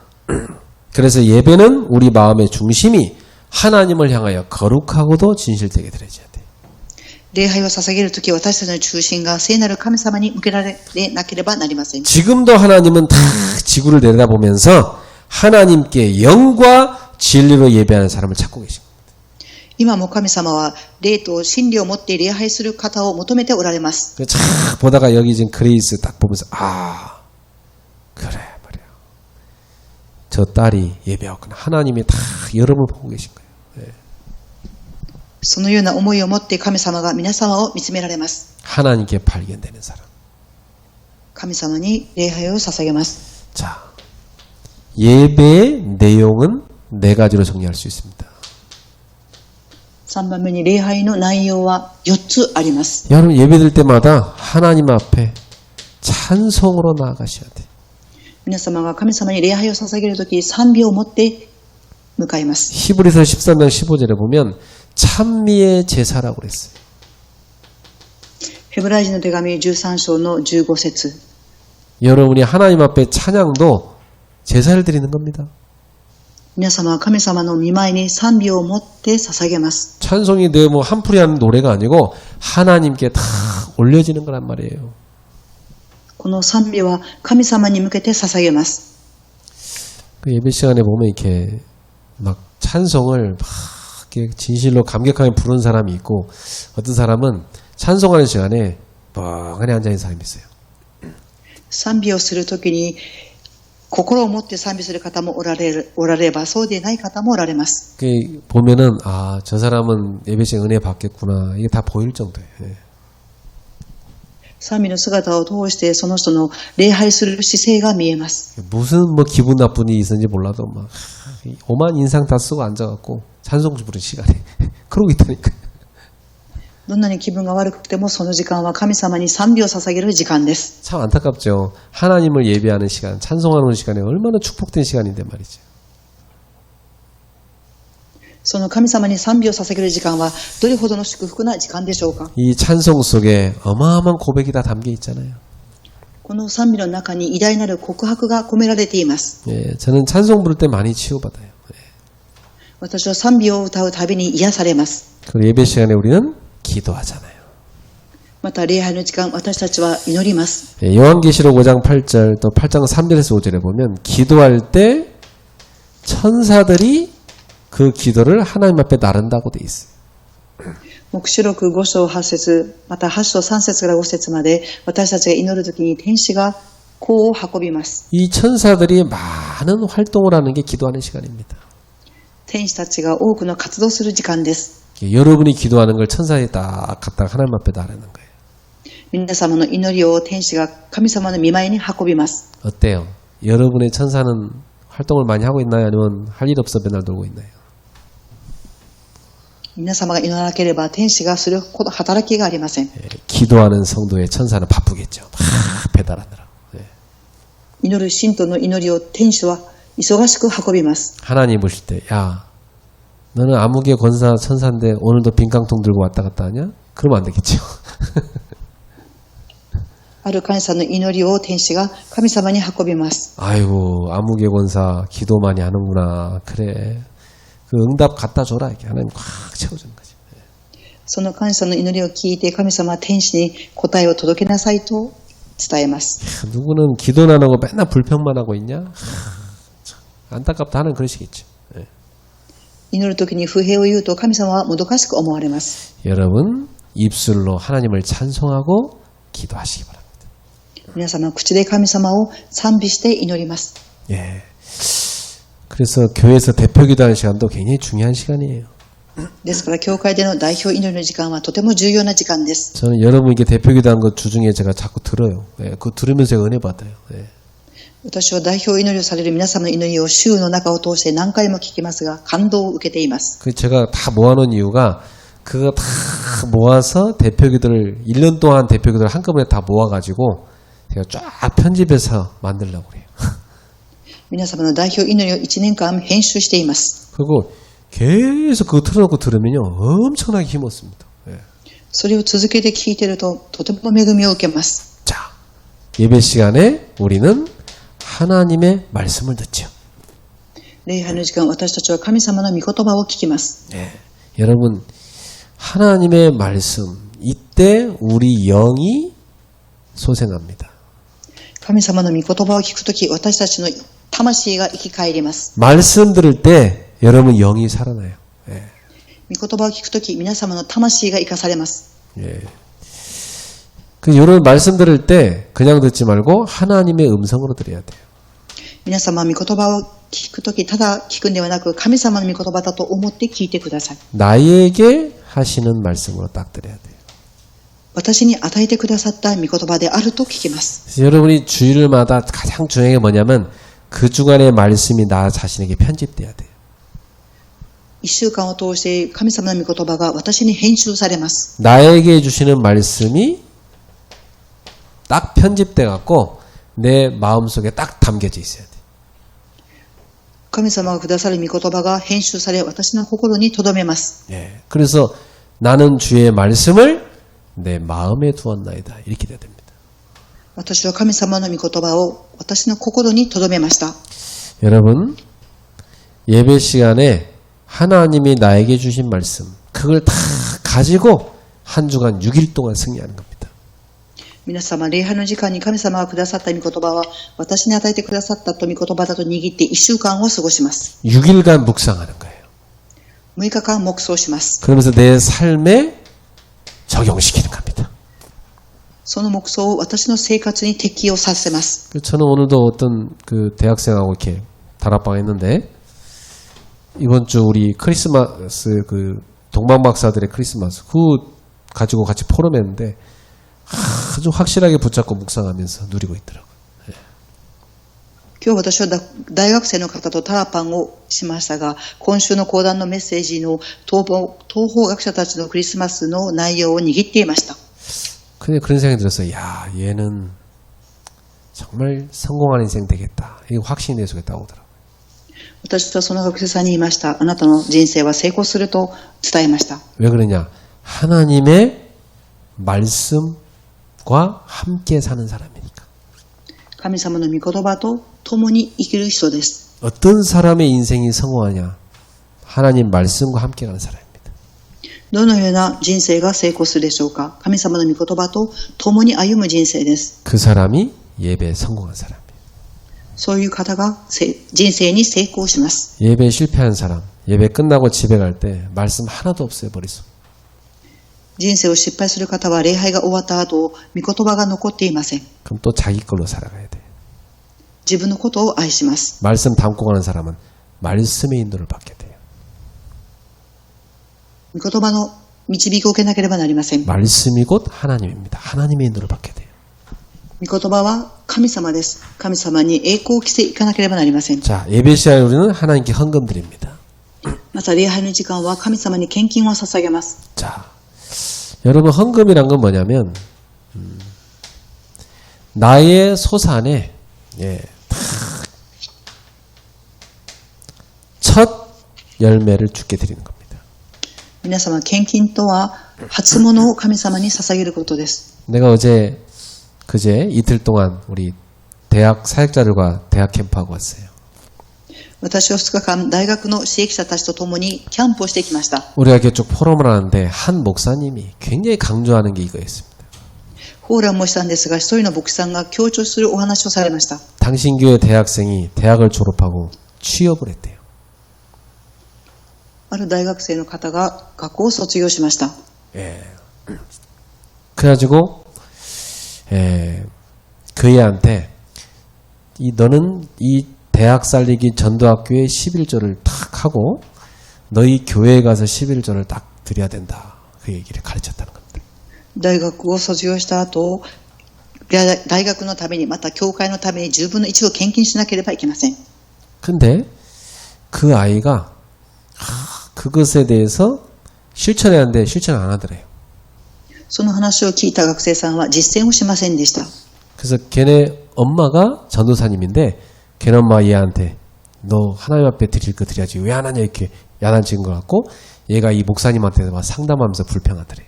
그래서 예배는 우리 마음의 중심이 하나님을 향하여 거룩하고도 진실되게 드려져야 돼요. 礼拝を捧げるとき、私たちの中心が聖なる神様に向けられなければなりません。 지금도 하나님은 다 지구를 내려다보면서 하나님께 영과 진리로 예배하는 사람을 찾고 계신 겁니다. 今も神様は霊と真理を持って礼拝する方を求めておられます。 쫙 보다가 여기 지금 그레이스 딱 보면서 그래 말이야. 저 딸이 예배하구나. 하나님이 다 여러분을 보고 계신 거예요. そのような思いを持って神様が皆様を見つめられます。 하나님께 발견되는 사람. 神様に礼拝を捧げます。 자, 예배의 내용은 네 가지로 정리할 수 있습니다. 3番目に礼拝の内容は4つあります。 여러분 예배드릴 때마다 하나님 앞에 찬송으로 나아가셔야 돼요. 皆様が神様に礼拝を捧げるとき、賛美を持って向かいます。 히브리서 13장 15절에 보면 찬미의 제사라고 그랬어요. ヘブライ人の手紙13章の15節 여러분이 하나님 앞에 찬양도 제사를 드리는 겁니다. 皆様は神様の御前に賛美を持って捧げます。 찬송이 내 뭐 한풀이 하는 노래가 아니고 하나님께 다 올려지는 거란 말이에요. この賛美は神様に向けて捧げます。 그 예배 시간에 보면 이렇게 막 찬송을 막 이렇게 진실로 감격하게 부르는 사람이 있고 어떤 사람은 찬송하는 시간에 멍하니 앉아있는 사람이 있어요. 賛美をするときに心を持って賛美する方もおらればそうでない方もおられます。 그 보면은 아, 저 사람은 예배 시간 은혜 받겠구나. 이게 다 보일 정도예요. 예. 賛美の姿を通してその人の礼拝する姿勢が見えます。 무슨 뭐 기분 나쁜 일이 있었는지 몰라도 막 오만 인상 다 쓰고 앉아갖고 찬송 부르는 시간에 그러고 있다니까. どんなに気分が悪くてもその時間は神様に賛美を捧げる時間です。 참 안타깝죠. 하나님을 예배하는 시간, 찬송하는 시간이 얼마나 축복된 시간인데 말이죠. その神様に賛美を捧げる時間はどれほどの祝福な時間でしょうか。 이 찬송 속에 어마어마한 고백이 다 담겨 있잖아요. この賛美の中に偉大なる告白が込められています。 예, 저는 찬송 부를 때 많이 치유받아요. 예. 私は賛美を歌うたびに癒されます。 그리고 예배 시간에 우리는 기도하잖아요. また礼拝の時間、私たちは祈ります。 예, 요한계시록 5장 8절 또 8장 3절에서 5절에 보면 기도할 때 천사들이 그 기도를 하나님 앞에 나른다고 돼 있어요. 黙示録5章8節また8章3節から5節まで私たちが祈るときに天使が香を運びます。 이 천사들이 많은 활동을 하는 게 기도하는 시간입니다. 天使たちが多くの活動する時間です。 여러분이 기도하는 걸 천사에 딱 갖다가 하나님 앞에 나르는 거예요. 皆様の祈りを天使が神様の御前に運びます。 어때요? 여러분의 천사는 활동을 많이 하고 있나요? 아니면 할 일 없어 맨날 놀고 있나요? 皆様が祈らなければ天使がするほど働きがありません。 예, 기도하는 성도의 천사는 바쁘겠죠. 막 배달하느라. 예. 祈る信徒の祈りを天使は忙しく運びます。 하나님 보실 때, 야, 너는 암흑의 권사 천사인데 오늘도 빈깡통 들고 왔다 갔다 하냐? 그러면 안 되겠죠. ある神様の祈りを天使が神様に運びます。 아이고, 암흑의 권사 기도 많이 하는구나. 그래. 그 응답 갖다 줘라. 이렇게 하나님 꽉 채워주는 거지. その神様の祈りを聞いて神様は天使に答えを届けなさいと伝えます。 누구는 기도는 안 하고 맨날 불평만 하고 있냐? 안타깝다 하는 그러시겠죠. 예. 祈るときに不平を言うと神様はもどかしく思われます。 여러분 입술로 하나님을 찬송하고 기도하시기 바랍니다. 皆様口で神様を賛美して祈ります。 예. 그래서 교회에서 대표 기도하는 시간도 굉장히 중요한 시간이에요. ですから教会での代表祈りの時間はとても重要な時間です。 저는 여러분에게 대표 기도하는 것 주중에 제가 자꾸 들어요. 예. 그거 들으면서 제가 은혜 받아요. 예. 私は代表祈りをされる皆様の祈りを週の中を通して何回も聞きますが感動を受けています。 그 제가 다 모아놓은 이유가 그거 다 모아서 대표 기도를 1년 동안 대표 기도를 한꺼번에 다 모아가지고 제가 쫙 편집해서 만들려고 그래요. 皆様の代表祈りを1年間編集しています。 그리고 계속 그거 틀어놓고 들으면요 엄청나게 힘없습니다. 예. それを続けて聞いているととても恵みを受けます。 자, 예배 시간에 우리는 하나님의 말씀을 듣죠. 礼拝の時間私たちは神様の御言葉を聞きます。 네. 여러분 하나님의 말씀 이때 우리 영이 소생합니다. 神様の御言葉を聞くとき私たちの魂が生き返ります。 말씀 들을 때 여러분 영이 살아나요. 예. 御言葉を聞くとき皆様の魂が生かされます。 예. 그 이런 말씀 들을 때 그냥 듣지 말고 하나님의 음성으로 들어야 돼요. 皆様御言葉を聞くときただ聞くんではなく神様の御言葉だと思って聞いてください。 나에게 하시는 말씀으로 딱 들어야 돼요. 私に与えてくださった御言葉であると聞きます。 그래서 여러분이 주일마다 가장 중요한 게 뭐냐면 그 주간의 말씀이 나 자신에게 편집돼야 돼요. 一週間を通して神様の御言葉が私に編集されます。 나에게 주시는 말씀이 딱 편집돼 갖고 내 마음속에 딱 담겨져 있어야 돼. 神様がくださる御言葉が編集され、私の心に留めます。 예. 그래서 나는 주의 말씀을 내 마음에 두었나이다. 이렇게 돼야 됩니다. 私は神様の御言葉を私の心に留めました。 여러분, 예배 시간에 하나님이 나에게 주신 말씀, 그걸 다 가지고 한 주간 6일 동안 승리하는 겁니다. 皆様、礼拝の時間に神様がくださった御言葉は、私に与えてくださったと御言葉だと握って1週間を過ごします。 6일간 묵상하는 거예요. 6日間黙想します。 그러면서 내 삶에 적용시키는 겁니다. その黙想を私の生活に適用させます。 저는 오늘도 어떤 그 대학생하고 이렇게 다락방 했는데, 이번 주 우리 크리스마스 그 동방박사들의 크리스마스 그거 가지고 같이 포럼했는데 아주 확실하게 붙잡고 묵상하면서 누리고 있더라고요. 今日私は大学生の方とタラパンをしましたが、今週の講談のメッセージの東方学者たちのクリスマスの内容を握っていました。 근데 그런 생각이 들었어요. 야, 얘는 정말 성공한 인생 되겠다. 이거 확신이 내 속에 따오더라고요. 私はその学生さんに言いました。あなたの人生は成功すると伝えました。 왜 그러냐? 하나님의 말씀과 함께 사는 사람이니까. 神様の御言葉と共に生きる人です。 어떤 사람의 인생이 성공하냐? 하나님 말씀과 함께 가는 사람입니다. どのような人生が成功するでしょうか。神様の御言葉と共に歩む人生です。 그 사람이 예배에 성공한 사람이에요. そういう方が人生に成功します。 예배에 실패한 사람, 예배 끝나고 집에 갈 때 말씀 하나도 없어요, 머릿속. 人生を失敗する方は礼拝が終わった後、御言葉が残っていません。 그럼 또 자기 걸로 살아가야 돼. 自分のことを愛します。 말씀 담고 가는 사람은 말씀의 인도를 받게 돼요. 御言葉の導きを受けなければなりません。 말씀이 곧 하나님입니다. 하나님의 인도를 받게 돼요. 御言葉は神様です。神様に栄光を着ていかなければなりません。 자, 예배 시간에 우리는 하나님께 헌금 드립니다. また礼拝の時間は神様に献金を捧げます。 자, 여러분 헌금이란 건 뭐냐면 나의 소산에 첫 열매를 주께 드리는 겁니다. 皆様、献金とは初物を神様に捧げることです。 내가 그제 이틀 동안 우리 대학 사역자들과 대학 캠프하고 왔어요. 私は2日間大学の支益者たちと共にキャンプをしてきました。 우리가 이렇게 쭉 포럼을 하는데 한 목사님이 굉장히 강조하는 게 이거였습니다. フォーラムをしたんですが、一人の牧師さんが強調するお話をされました。 당신 교회 대학생이 대학을 졸업하고 취업을 했대요. ある大学生の方が学校を卒業しました。 그래가지고 그 애한테 너는 이 대학 살리기 전도학교에 11조를 탁 하고 너희 교회에 가서 11조를 딱 드려야 된다. 그 얘기를 가르쳤다는 겁니다. 大学を卒業した後、大学のためにまた教会のために10分の1を献金しなければいけません。 근데 그 아이가 그것에 대해서 실천해야 하는데 실천 안 하더래요. その話を聞いた学生さんは実践をしませんでした。 그래서 걔네 엄마가 전도사님인데 걔네 엄마 얘한테 너 하나님 앞에 드릴 거 드려야지 왜 안 하냐 이렇게 야단친 것 같고 얘가 이 목사님한테 막 상담하면서 불평하더래요.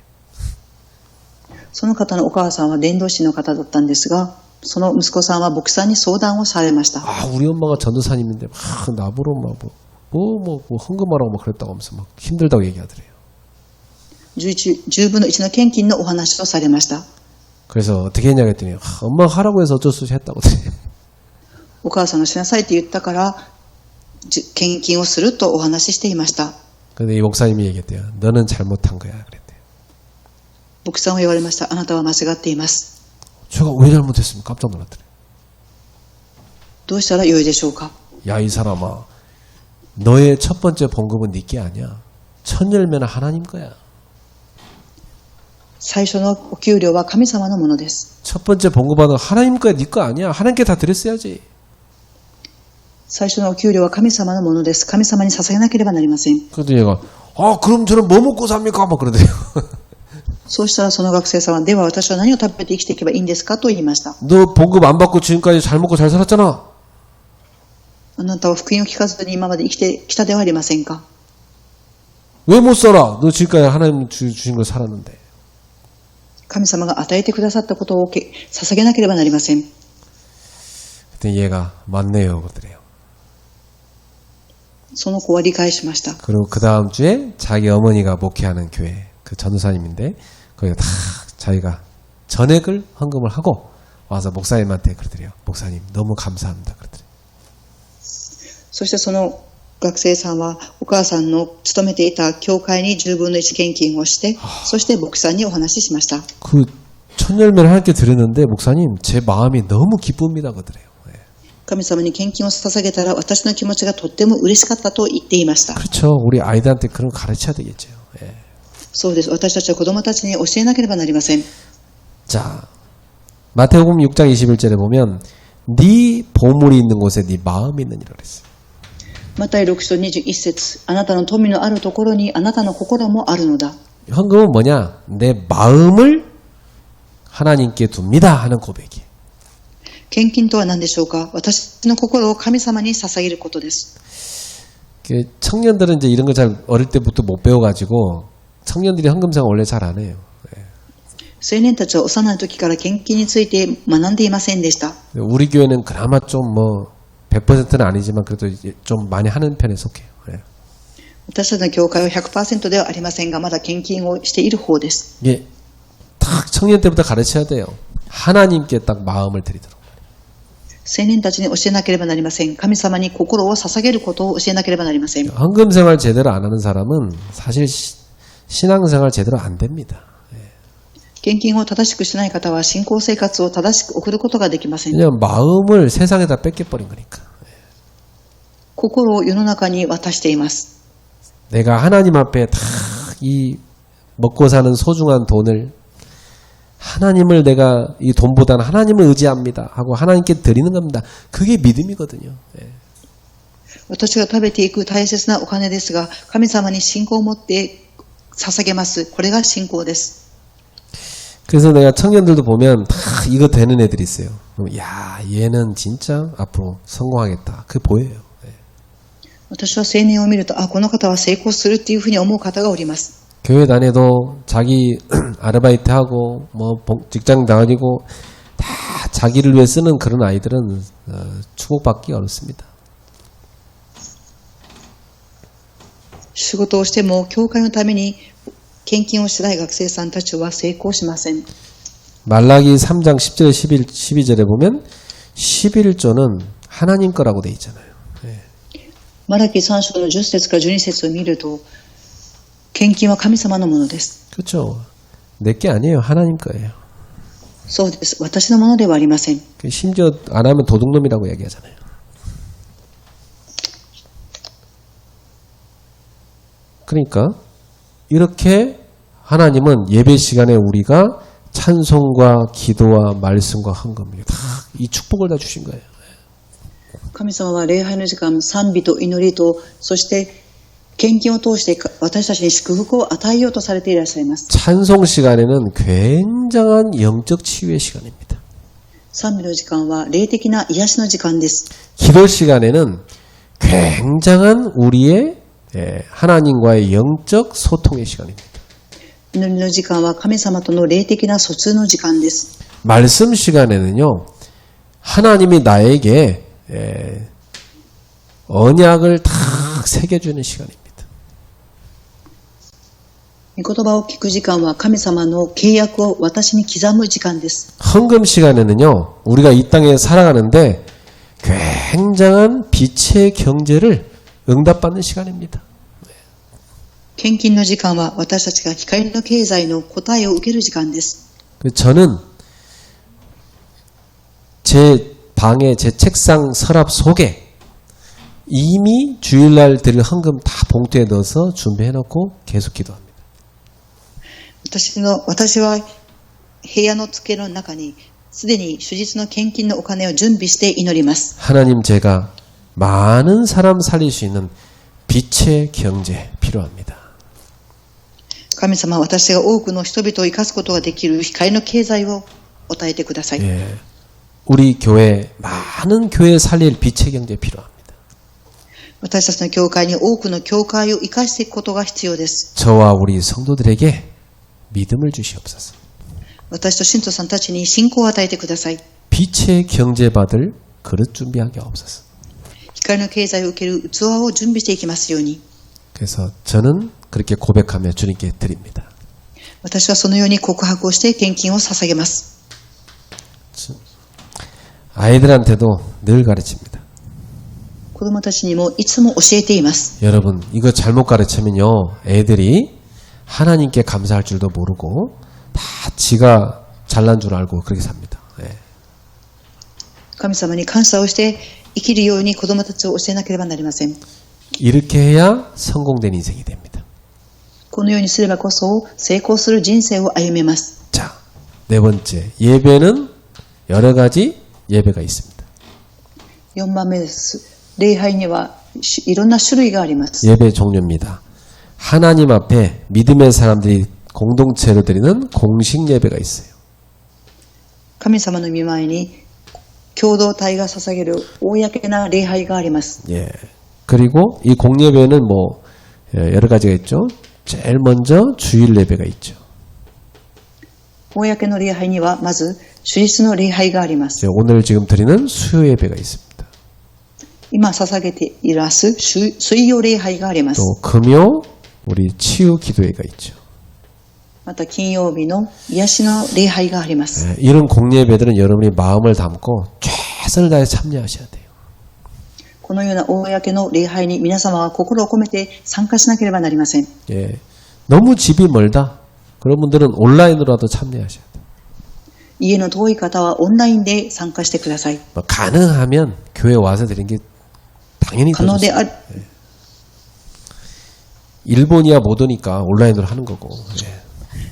その方のお母さんは伝道師の方だったんですが、その息子さんは牧師さんに相談をされました。 우리 엄마가 전도사님인데 막 나보러 막 헌금하라고 막 그랬다고 하면서 막 힘들다고 얘기하더래요. 10分の1の献金のお話をされました。 그래서 어떻게 했냐고 했더니 엄마가 하라고 해서 어쩔 수 없이 했다고 그래요. お母さんがしなさいって言ったから献金をするとお話ししていました。 근데 이 목사님이 얘기했대요. 너는 잘못한 거야 그랬대요. 牧師さんは言われました。あなたは間違っています。 제가 왜 잘못했으면 깜짝 놀랐더래요. どうしたらよいでしょうか。 야 이 사람아 너의 첫 번째 봉급은 네 게 아니야. 첫 열매는 하나님 거야. 最初のお給料は神様のものです。 첫 번째 봉급은 하나님 거야. 네 거 아니야. 하나님께 다 드렸어야지. 最初のお給料は神様のものです。神様に捧げなければなりません。 그래도 얘가 그럼 저는 뭐 먹고 삽니까? 막 그러대요. そうしたらその学生さんは、では私は何を食べて生きていけばいいんですかと言いました。 너 봉급 안 받고 지금까지 잘 먹고 잘 살았잖아. ああなたは福音を聞かずに今まで生きてきたではありませんか。 왜 못 살아? 너 지금까지 하나님 주신 걸 살았는데. 神様が与えてくださったことを捧げなければなりません。 그때 얘가 맞네요. 그러더래요. その子は理解しました。 그리고 그 다음 주에 자기 어머니가 목회하는 교회, 그 전도사님인데, 거기다 다 자기가 전액을 헌금을 하고 와서 목사님한테 그러더래요. 목사님, 너무 감사합니다. 그러더래요. そしてその学生さんはお母さんの勤めていた教会に10分の1献金をして、そして牧師さんにお話ししました。 그 천열매를 하나님께 드렸는데, 목사님, 제 마음이 너무 기쁩니다. 그러더래요. 神様に献金を捧げたら私の気持ちがとっても嬉しかったと言っていました。 그렇죠. 우리 아이들한테 그런 거 가르쳐야 되겠죠. 예. そうです。私たちは子供たちに教えなければなりません。 자, 마태복음 6장 21절에 보면 네 보물이 있는 곳에 네 마음이 있느니라 그랬어요. マタイ6章21節、あなたの富のあるところにあなたの心もあるのだ。 헌금은 뭐냐? 내 마음을 하나님께 둡니다 하는 고백이에요. 献金とは何でしょうか。私の心を神様に捧げることです。 청년들은 이제 이런 거 잘 어릴 때부터 못 배워가지고 청년들이 헌금 생활 원래 잘 안 해요. 青年たちは幼い時から献金について学んでいませんでした。 우리 교회는 그나마 좀 뭐 100%는 아니지만 그래도 좀 많이 하는 편에 속해요. 私たちの教会は 100% ではありませんが、まだ献金をしている方です。 이게 딱 청년 때부터 가르쳐야 돼요. 하나님께 딱 마음을 드리도록. 青年たちに教えなければなりません。神様に心を捧げることを教えなければなりません。 헌금 생활 제대로 안 하는 사람은 사실 신앙 생활 제대로 안 됩니다. 献金を正しくしない方は信仰生活を正しく送ることができません。 그냥 마음을 세상에다 뺏겨버린 거니까. 心を世の中に渡しています。 내가 하나님 앞에 다 이 먹고 사는 소중한 돈을 하나님을 내가 이 돈보다는 하나님을 의지합니다 하고 하나님께 드리는 겁니다. 그게 믿음이거든요. 私が食べていく大切なお金ですが、神様に信仰を持って捧げます。これが信仰です。 그래서 내가 청년들도 보면 다 이거 되는 애들이 있어요. 야, 얘는 진짜 앞으로 성공하겠다. 그게 보여요. 私は青年を見ると、この方は成功するっていうふうに思う方がおります。 교회 다녀도 자기 아르바이트하고 뭐 직장 다니고 다 자기를 위해 쓰는 그런 아이들은 축복받기 어렵습니다. 仕事をしても教会のために献金をしない学生さんたちは成功しません。 말라기 3장 10절 12절에 보면 11조는 하나님 거라고 돼 있잖아요. マラキ3章の10節から12節を見ると、献金は神様のものです。 그렇죠. 내 게 아니에요. 하나님 거예요. そうです。私のものではありません。 심지어 안 하면 도둑놈이라고 얘기하잖아요. 그러니까 이렇게 하나님은 예배 시간에 우리가 찬송과 기도와 말씀과 헌금 다 이 축복을 다 주신 거예요. 神様は礼拝の時間、賛美と祈りと、そして献金を通して私たちに祝福を与えようとされていらっしゃいます。 찬송 시간에는 굉장한 영적 치유의 시간입니다. 賛美の時間は霊的な癒しの時間です。 기도 시간에는 굉장한 우리의 하나님과의 영적 소통의 시간입니다. 祈りの時間は神様との霊的な疎通の時間です。 말씀 시간에는요, 하나님이 나에게 언약을 다 새겨주는 시간입니다. 御言葉を聞く時間は神様の契約を私に刻む時間です。 헌금 시간에는요, 우리가 이 땅에 살아가는데 굉장한 빛의 경제를 응답받는 시간입니다. 献金の時間は私たちが光の経済の答えを受ける時間です。 저는 제 방에 제 책상 서랍 속에 이미 주일날 드릴 헌금 다 봉투에 넣어서 준비해놓고 계속 기도합니다. 私は部屋の机の中にすでに主日の献金のお金を準備して祈ります。 하나님, 제가 많은 사람 살릴 수 있는 빛의 경제 필요합니다. 神様、私が多くの人々を生かすことができる光の経済を与えてください。 우리 교회, 많은 교회 살릴 빛의 경제 필요합니다. 私たちの教会に多くの教会を生かしていくことが必要です。 저와 우리 성도들에게 믿음을 주시옵소서. 私と信徒さんたちに信仰を与えてください。 빛의 경제받을 그릇 준비하게 하옵소서. 光の経済を受ける器を準備していきますように。 그래서 저는 그렇게 고백하며 주님께 드립니다. 私はそのように告白をして献金を捧げます。 아이들한테도 늘 가르칩니다. 子供たちにもいつも教えています。 여러분 이거 잘못 가르치면요 애들이 하나님께 감사할 줄도 모르고 다 지가 잘난 줄 알고 그렇게 삽니다. 예. 神様に感謝をして生きるように子供たちを教えなければなりません。 이렇게 해야 성공된 인생이 됩니다. このようにすればこそ成功する人生を歩めます。 자, 네 번째 예배는 여러 가지 예배가 있습니다. 4番目です。礼拝にはいろんな種類があります。 예배 종류입니다. 하나님 앞에 믿음의 사람들이 공동체로 드리는 공식 예배가 있어요. 神様の御前に共同体が捧げる公な礼拝があります。 예. 그리고 이 공예배는 뭐 여러 가지가 있죠. 제일 먼저 주일 예배가 있죠. 公の礼拝にはまず主日の礼拝があります。 오늘 지금 드리는 수요 예배가 있습니다. 今捧げています水曜礼拝があります。 또 금요 우리 치유 기도회가 있죠. また金曜日の癒しの礼拝があります。 예, 이런 공예배들은 여러분이 마음을 담고 최선을 다해 참여하셔야 돼요. このような公の礼拝に皆様は心を込めて参加しなければなりません。 예, 너무 집이 멀다. 그런 분들은 온라인으로라도 참여하셔야 돼요. 家の遠い方はオンラインで参加してください。 뭐 가능하면 교회 와서 드리는 게 당연히 더 可能で 좋습니다. ある 일본이야 못 오니까 온라인으로 하는 거고. 예.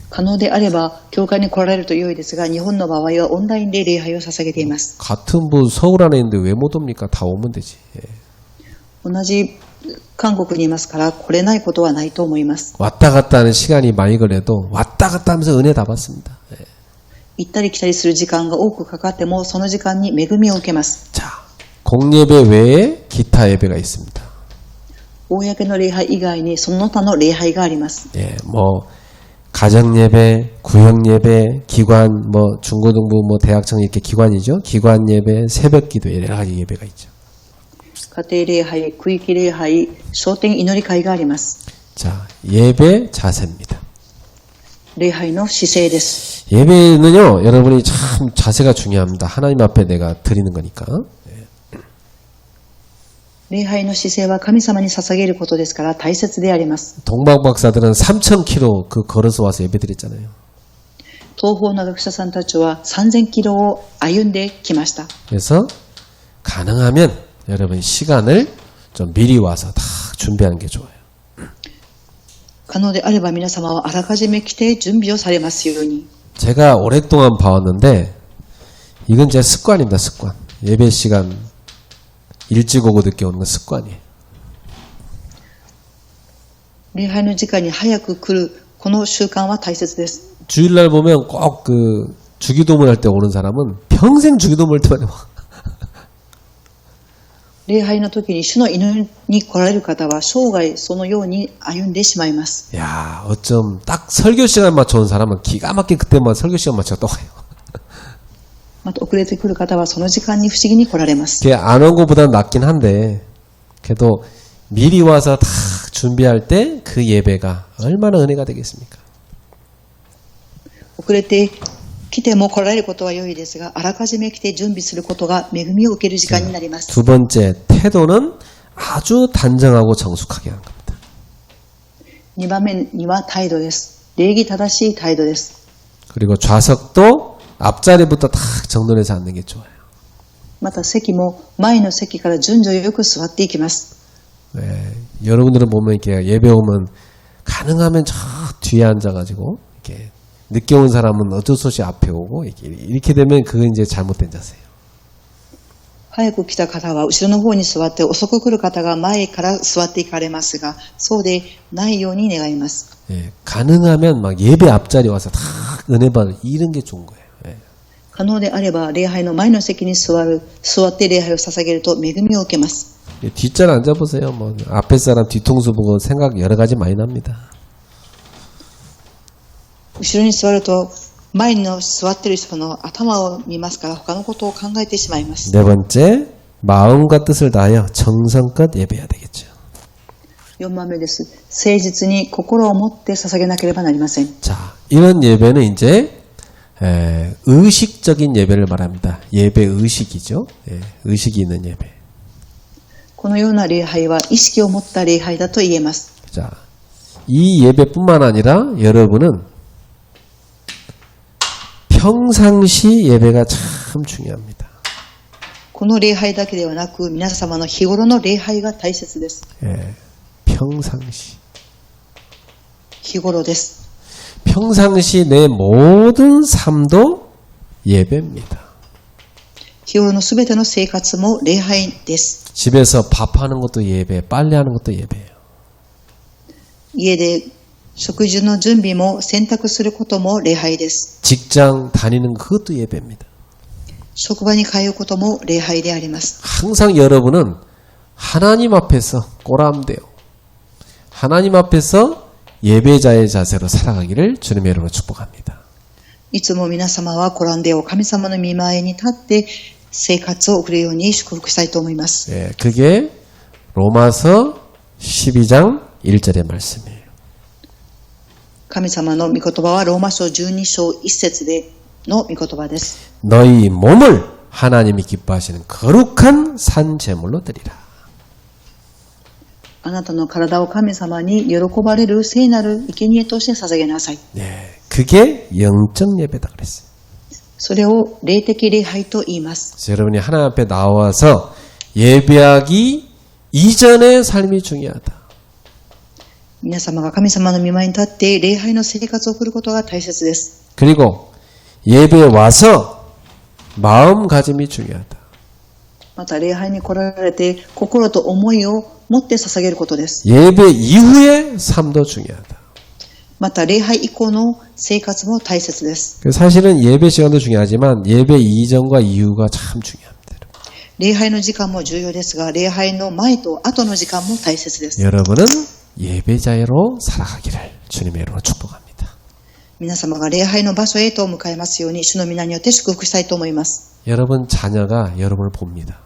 可能であれば教会に来られると良いですが、日本の場合はオンラインで礼拝を捧げています。 같은 분 서울 안에 있는데 왜 못 옵니까? 다 오면 되지. 예. 同じ韓国にいますから来れないことはないと思います。 왔다 갔다 하는 시간이 많이 걸려도 왔다 갔다 하면서 은혜 다 받습니다. 예. 行ったり来たりする時間が多くかかってもその時間に恵みを受けます。 자, 공예배 외에 기타 예배가 있습니다. 公の礼拝以外にその他の礼拝があります。 예, 뭐 가정 예배, 구역 예배, 기관, 뭐 중고등부, 뭐 대학청 이렇게 기관이죠. 기관 예배, 새벽 기도 여러 가지 예배가 있죠. 家庭礼拝、区域礼拝、商店祈り会があります。 자, 예배 자세입니다. 礼拝の姿勢です。 예배는요, 여러분이 참 자세가 중요합니다. 하나님 앞에 내가 드리는 거니까. 礼拝の姿勢は神様に捧げることですから大切であります。 동방 박사들은 3,000km 그 걸어서 와서 예배 드렸잖아요. 東方の学者さんたちは3000キロを歩んできました。 그래서 가능하면 여러분 시간을 좀 미리 와서 다 준비하는 게 좋아요. 可能であれば皆様はあらかじめ来て準備をされますように。 제가 오랫동안 봐왔는데 이건 제 습관입니다. 습관. 예배 시간 일찍 오고 늦게 오는 건 습관이에요. 礼拝の時間に早く来るこの習慣は大切です。 주일날 보면 꼭 그 주기도문 할 때 오는 사람은 평생 주기도문 할 때만 와. 礼拝の時に主の祈りに来られる方は生涯そのように歩んでしまいます。 야, 어쩜 딱 설교 시간 맞춰 온 사람은 기가 막히게 그때만 설교 시간 맞춰 또 와요. また遅れてくる方はその時間に不思議に来られます。 그게 안 온 것보다는 낫긴 한데 그래도 미리 와서 다 준비할 때 그 예배가 얼마나 은혜가 되겠습니까? 遅れて来ても来られることは良いですが、あらかじめ来て準備することが恵みを受ける時間になります。 두 번째, 태도는 아주 단정하고 정숙하게 하는 겁니다. 2番目には態度です。礼儀正しい態度です。 그리고 좌석도 앞자리부터 딱 정돈해서 앉는 게 좋아요. また席も前の席から順序よく座っていきます。 네, 여러분들은 보면 이렇게 예배 오면 가능하면 저 뒤에 앉아가지고 이렇게 늦게 온 사람은 어쩔 수 없이 앞에 오고 이렇게 되면 그건 이제 잘못된 자세예요. 早く来た方は後ろの方に座って遅く来る方が前から座っていかれますが、そうでないように願います。 예, 가능하면 막 예배 앞자리 와서 다 은혜 받을 이런 게 좋은 거예요. 예. 可能であれば礼拝の前の席に座って礼拝を捧げると恵みを受けます。 뒷자리 앉아보세요. 뭐 앞에 사람 뒤통수 보고 생각 여러 가지 많이 납니다. 後ろに座ると、前の座ってる人の頭を見ますから、他のことを考えてしまいます。 네 번째, 마음과 뜻을 다하여 정성껏 예배해야 되겠죠. 4番目です。誠実に心を持って捧げなければなりません。 자, 이런 예배는 이제 의식적인 예배를 말합니다. 예배 의식이죠. 예, 의식이 있는 예배. このような礼拝は意識を持った礼拝だと言えます。 자, 이 예배뿐만 아니라 여러분은 평상시 예배가 참 중요합니다. この礼拝だけではなく、皆様の日頃の礼拝が大切です。 예, 평상시. 日頃です。 평상시 내 모든 삶도 예배입니다. 日頃のすべての生活も礼拝です。 집에서 밥하는 것도 예배, 빨래하는 것도 예배예요. 家で食事の準備も洗濯することも礼拝です。 직장 다니는 그것도 예배입니다. 職場に通うことも礼拝であります。 항상 여러분은 하나님 앞에서 꼬람대요. 하나님 앞에서 예배자의 자세로 살아가기를 주님의 이름으로 축복합니다. いつも皆様はコランデを神様の御前に立って生活を送るように祝福したいと思います。 예, 그게 로마서 12장 1절의 말씀이에요. 神様の御言葉はローマ書12章1節での御言葉です。 너희 몸을 하나님이 기뻐하시는 거룩한 산 제물로 드리라. あなたの体を神様に喜ばれる聖なる生贄として捧げなさい。 네, 그게 영적 예배다 그랬어요. それを霊的礼拝と言います。 그래서 여러분이 하나님 앞에 나와서 예배하기 이전의 삶이 중요하다. 皆様が神様の御前に立って礼拝の生活を送ることが大切です。 그리고 예배에 와서 마음가짐이 중요하다. また礼拝に来られて心と思いを持って捧げることです。 예배 이후의 삶도 중요하다. また礼拝以降の生活も大切です。 사실은 예배 시간도 중요하지만 예배 이전과 이후가 참 중요합니다. 礼拝の時間も重要ですが、礼拝の前と後の時間も大切です。 여러분은 예배자로 살아가기를 주님의 이름으로 축복합니다. 皆様が礼拝の場所へと向かいますように、主の皆によって祝福したいと思います。 여러분 자녀가 여러분을 봅니다.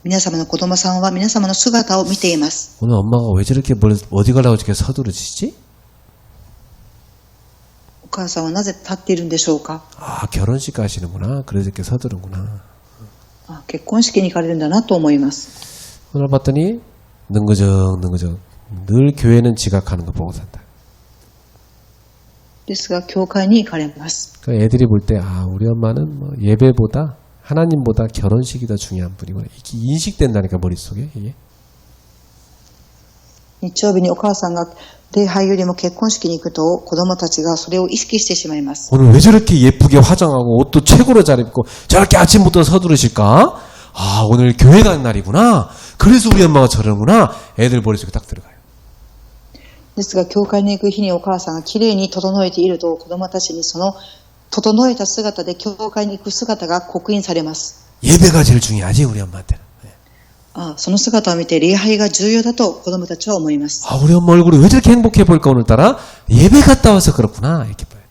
皆様の子供さんは皆様の姿を見ています。 오늘 엄마가 왜 저렇게 어디 가려고 저렇게 서두르시지? お母さんはなぜ立っているんでしょうか。 아, 결혼식 가시는구나. 그래서 이렇게 서두르구나. 結婚式に行かれるんだなと思います。 오늘 봤더니 능그적 늘 교회는 지각하는 거 보고 산다. ですが教会に行かれます。 그러니까 애들이 볼 때 아, 우리 엄마는 뭐 예배보다 하나님보다 결혼식이 더 중요한 분이구나. 이게 인식된다니까 머릿속에 이게. 日曜日にお母さんが礼拝よりも結婚式に行くと子供たちがそれを意識してしまいます。 오늘 왜 저렇게 예쁘게 화장하고 옷도 최고로 잘 입고 저렇게 아침부터 서두르실까? 아, 오늘 교회 가는 날이구나. 그래서 우리 엄마가 저러는구나. 애들 머릿속에 딱 들어가요. ですが教会に行く日にお母さんがきれいに整えていると子供たちにその整えた姿で教会に行く姿が刻印されます。 예배가 제일 중요하지 우리 엄마한테는. その姿を見て礼拝が重要だと子供たちは思います。 아, 우리 엄마 얼굴이 왜 저렇게 행복해 보일까 오늘따라? 예배 갔다 와서 그렇구나. 이렇게 봐야 돼.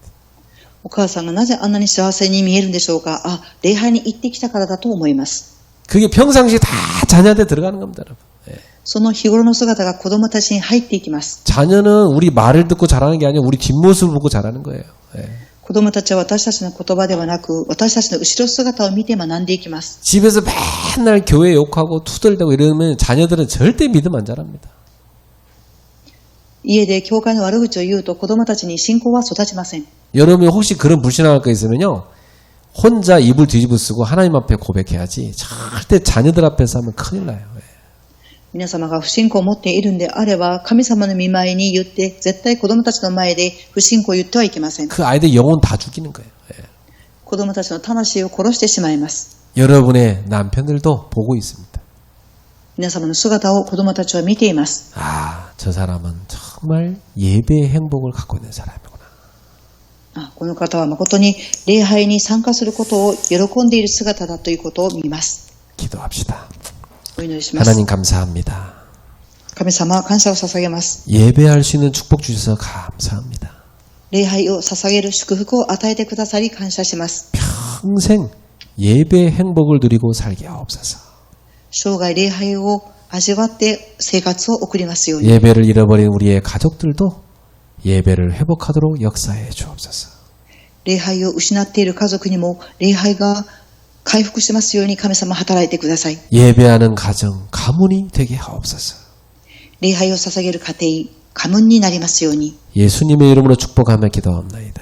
お母さんがなぜあんなに幸せに見えるんでしょうか。礼拝に行ってきたからだと思います。 그게 평상시에 다 자녀한테 들어가는 겁니다, 여러분. 예. その日頃の姿が子供たちに入っていきます。 자녀는 우리 말을 듣고 자라는 게 아니라 우리 뒷모습을 보고 자라는 거예요. 예. 子供たちは私たちの言葉ではなく、私たちの後ろ姿を見て学んでいきます。 집에서 맨날 교회 욕하고 투덜대고 이러면 자녀들은 절대 믿음 안 자랍니다. 家で教会の悪口を言うと子供たちに信仰は育ちません。 여러분이 혹시 그런 불신앙할 거 있으면요. 혼자 입을 뒤집어 쓰고 하나님 앞에 고백해야지. 절대 자녀들 앞에서 하면 큰일 나요. 예. 皆様が不信仰を持っているんであれば、神様の御前に言って、絶対子供たちの前で不信仰を言ってはいけません。 그 아이들 영혼 다 죽이는 거예요. 예. 子供たちの魂を殺してしまいます。 여러분의 남편들도 보고 있습니다. 皆様の姿を子供たちは見ています。 아, 저 사람은 정말 예배의 행복을 갖고 있는 사람이구나. この方は誠に礼拝に参加することを喜んでいる姿だということを見ます。 기도합시다. お祈りします。 하나님 감사합니다. 神様、感謝を捧げます。 예배할 수 있는 축복 주셔서 감사합니다. 礼拝を捧げる祝福を与えてくださり感謝します。 평생 예배 행복을 누리고 살게 하옵소서. 生涯礼拝を味わって生活を送りますように。 예배를 잃어버린 우리의 가족들도 예배를 회복하도록 역사해 주옵소서. 礼拝を失っている家族にも礼拝が回復しますように神様働いてください。 예배하는 가정, 가문이 되게 하옵소서. 礼拝を捧げる家庭、家紋になりますように。 예수님의 이름으로 축복하며 기도합나이다.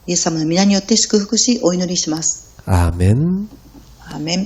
イエス様の皆によって祝福しお祈りします。 아멘. アーメン。